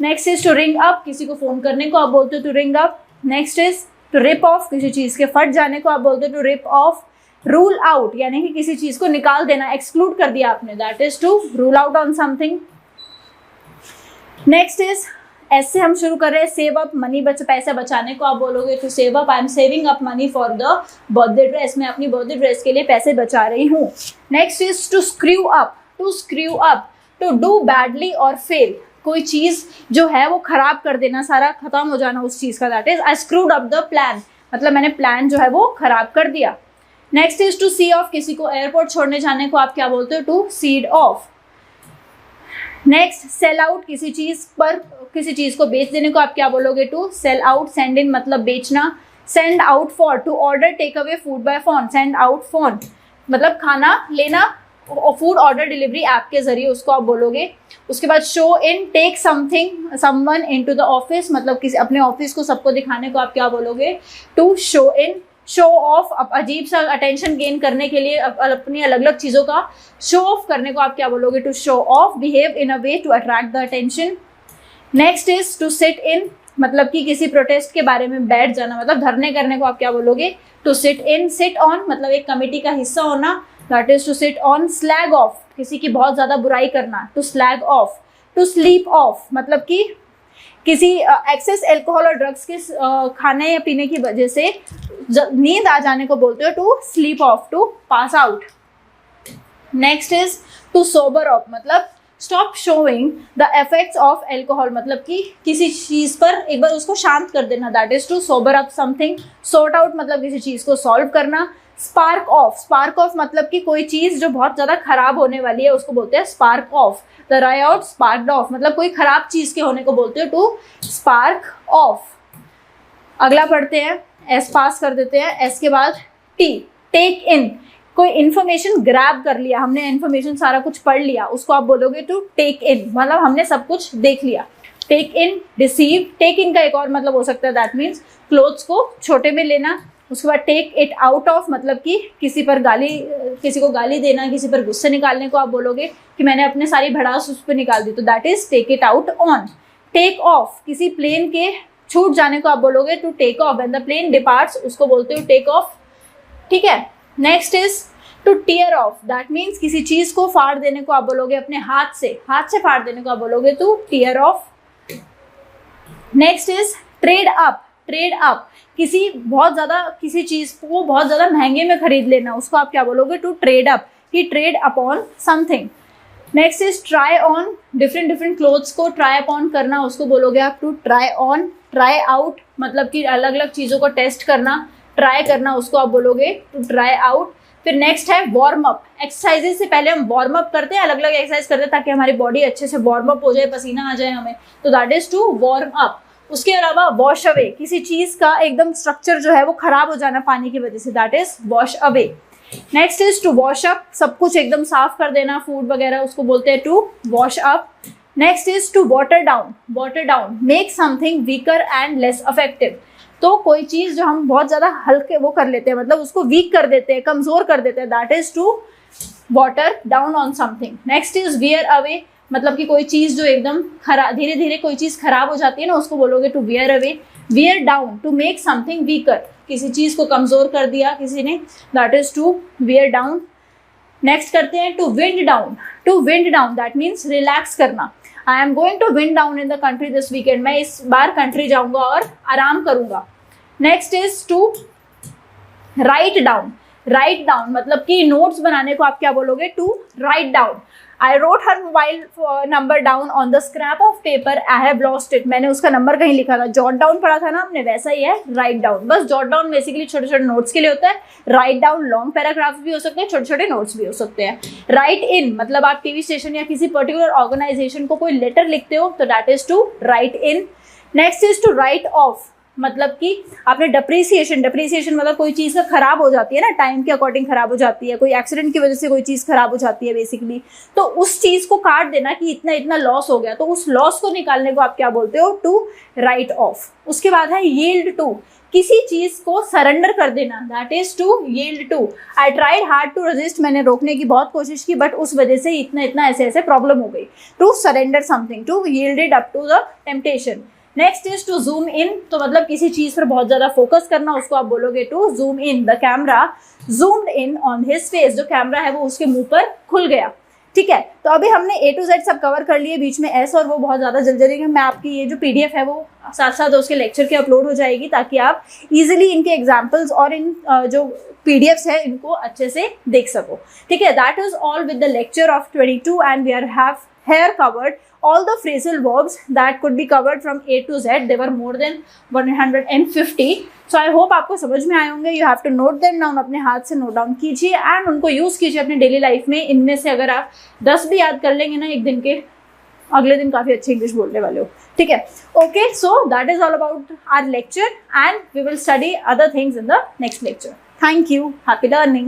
Next is to ring up, किसी को फोन करने को आप बोलते हो? To ring up. Next is to rip off, किसी चीज के फट जाने को आप बोलते हो? To rip off. Rule out, यानी कि किसी चीज को निकाल देना, एक्सक्लूड कर दिया आपने, that is to rule out on something. Next is ऐसे हम शुरू कर रहे हैं, सेव अप मनी, पैसा बचाने को आप बोलोगे? To save up, I am saving up money for the birthday dress, मैं अपनी बर्थडे ड्रेस के लिए पैसे बचा रही हूँ। Next is to screw up, to screw up, to do badly और फेल, कोई चीज जो है वो खराब कर देना, सारा खत्म हो जाना उस चीज का, that is I screwed up the plan, मतलब मैंने प्लान जो है वो खराब कर दिया। Next is to see off, किसी को एयरपोर्ट छोड़ने जाने को आप क्या बोलते हो? To see off. Next sell out, किसी चीज को बेच देने को आप क्या बोलोगे? To sell out. Send in मतलब बेचना। Send out for, to order take away food by phone, send out phone मतलब खाना लेना, फूड ऑर्डर डिलीवरी ऐप के जरिए, उसको आप बोलोगे। उसके बाद show in, take something someone into the office, मतलब किसी अपने ऑफिस को सबको दिखाने को आप क्या बोलोगे? To show in. Show off, अजीब सा अटेंशन गेन करने के लिए अपनी अलग अलग चीजों का शो ऑफ करने को आप क्या बोलोगे? To show off. Behave in a way to attract the attention. Next is to sit in, मतलब कि किसी प्रोटेस्ट के बारे में बैठ जाना, मतलब धरने करने को आप क्या बोलोगे? To sit in. Sit on मतलब एक कमेटी का हिस्सा होना, that is to sit on. Slag off, किसी की बहुत ज्यादा बुराई करना, to slag off. To sleep off मतलब कि किसी एक्सेस एल्कोहल और ड्रग्स के खाने या पीने की वजह से नींद आ जाने को बोलते हो? To sleep off, to pass out. Next is to sober off, मतलब stop showing the effects of alcohol, मतलब कि किसी चीज पर एक बार उसको शांत कर देना, that is to sober up something. Sort out मतलब किसी चीज को सॉल्व करना। स्पार्क ऑफ, स्पार्क ऑफ मतलब कि कोई चीज जो बहुत ज्यादा खराब होने वाली है उसको बोलते हैं spark off. The riot sparked off मतलब कोई खराब चीज के होने को बोलते हो? To spark off. अगला पढ़ते हैं, एस पास कर देते हैं। एस के बाद टी, टेक इन, कोई इन्फॉर्मेशन ग्रैब कर लिया, हमने इन्फॉर्मेशन सारा कुछ पढ़ लिया, उसको आप बोलोगे टू टेक इन, मतलब हमने सब कुछ देख लिया। टेक इन, रिसीव। टेक इन का एक और मतलब हो सकता है, दैट मीन्स क्लोथ्स को छोटे में लेना। उसके बाद टेक इट आउट ऑफ मतलब कि किसी को गाली देना, किसी पर गुस्से निकालने को आप बोलोगे कि मैंने अपने सारी भड़ास उस पर निकाल दी, तो that is take it out on. Take off, किसी प्लेन के छूट जाने को आप बोलोगे to take off. When the plane departs उसको बोलते हो टेक ऑफ, ठीक है। Next is to tear off, that means किसी चीज को फाड़ देने को आप बोलोगे अपने हाथ से फाड़ देने को आप बोलोगे to tear off. Next is trade up, trade up किसी चीज को बहुत ज्यादा महंगे में खरीद लेना, उसको आप क्या बोलोगे? To trade up, he trade upon something. Next is try on, different clothes को ट्राई अपॉन करना, उसको बोलोगे आप to try on. Try out मतलब कि अलग अलग चीजों को टेस्ट करना, ट्राई करना, उसको आप बोलोगे टू ट्राई आउट। फिर नेक्स्ट है वार्म अप। एक्सरसाइजेस से पहले हम वार्म अप करते हैं, अलग अलग एक्सरसाइज करते हैं ताकि हमारी बॉडी अच्छे से वार्म अप हो जाए, पसीना आ जाए हमें, तो that is to warm up. उसके अलावा वॉश अवे, किसी चीज का एकदम स्ट्रक्चर जो है वो खराब हो जाना पानी की वजह से, that is wash away. Next is to wash up, सब कुछ एकदम साफ कर देना, फूड वगैरह, उसको बोलते हैं to wash up. Next is to water down. Water down, make something weaker and less effective. तो कोई चीज जो हम बहुत ज्यादा हल्के वो कर लेते हैं, मतलब उसको वीक कर देते हैं, कमजोर कर देते हैं, that is to water down on something. Next is wear away, मतलब कि कोई चीज जो एकदम खराब, धीरे धीरे कोई चीज खराब हो जाती है ना, उसको बोलोगे to wear away. Wear down, to make something weaker, किसी चीज को कमजोर कर दिया किसी ने, that is to wear down. Next करते हैं to wind down. To wind down that means relax करना। I am going to wind down in the country this weekend, मैं इस बार कंट्री जाऊंगा और आराम करूंगा। Next is to write down. Write down मतलब कि नोट्स बनाने को आप क्या बोलोगे, to write down. I wrote her mobile number down on the scrap of paper, I have lost it, मैंने उसका नंबर कहीं लिखा था। जॉट डाउन पढ़ा था ना हमने, वैसा ही है राइट डाउन। बस जॉट डाउन बेसिकली छोटे छोटे नोट्स के लिए होता है, राइट डाउन लॉन्ग पैराग्राफ्स भी हो सकते हैं, छोटे छोटे नोट्स भी हो सकते हैं। राइट इन मतलब आप टीवी स्टेशन या किसी पर्टिकुलर ऑर्गेनाइजेशन को कोई लेटर लिखते हो, तो that is to write in. Next is to write off, मतलब कि आपने डिप्रिसिएशन मतलब कोई चीज़ का खराब हो जाती है ना, टाइम के अकॉर्डिंग खराब हो जाती है, कोई एक्सीडेंट की वजह से कोई चीज़ खराब हो जाती है बेसिकली, तो उस चीज़ को काट देना कि इतना इतना लॉस हो गया, तो उस लॉस को निकालने को आप क्या बोलते हो, टू राइट ऑफ। उसके बाद है यील्ड टू, किसी चीज को सरेंडर कर देना, that is to yield to. I tried hard to resist, मैंने रोकने की बहुत कोशिश की बट उस वजह से इतना इतना ऐसे ऐसे प्रॉब्लम हो गई। To surrender something, to yielded up to the temptation. Next is to zoom in, तो मतलब किसी चीज पर बहुत ज्यादा फोकस करना, उसको आप बोलोगे to zoom in. The camera zoomed in on his face, जो कैमरा है वो उसके मुंह पर खुल गया। ठीक है, तो अभी हमने A to Z सब कवर कर लिए, बीच में S और वो बहुत ज़्यादा जल्दी मैं आपकी ये जो PDF है वो साथ साथ उसके लेक्चर के अपलोड हो जाएगी, ताकि आप इजीली इनके एग्जाम्पल्स और इन जो PDFs है इनको अच्छे से देख सको। ठीक है, that is all with the lecture of 22 and we are have here covered all the phrasal verbs that could be covered from A to Z. They were more than 150. So I hope आपको समझ में आए होंगे। You have to note them down, अपने हाथ से note down कीजिए and उनको यूज़ कीजिए अपने डेली लाइफ में। इनमें से अगर आप 10 भी याद कर लेंगे ना एक दिन के, अगले दिन काफ़ी अच्छी इंग्लिश बोलने वाले हो। ठीक है, okay, so that is all about our lecture and we will study other things in the next lecture. Thank you, happy learning.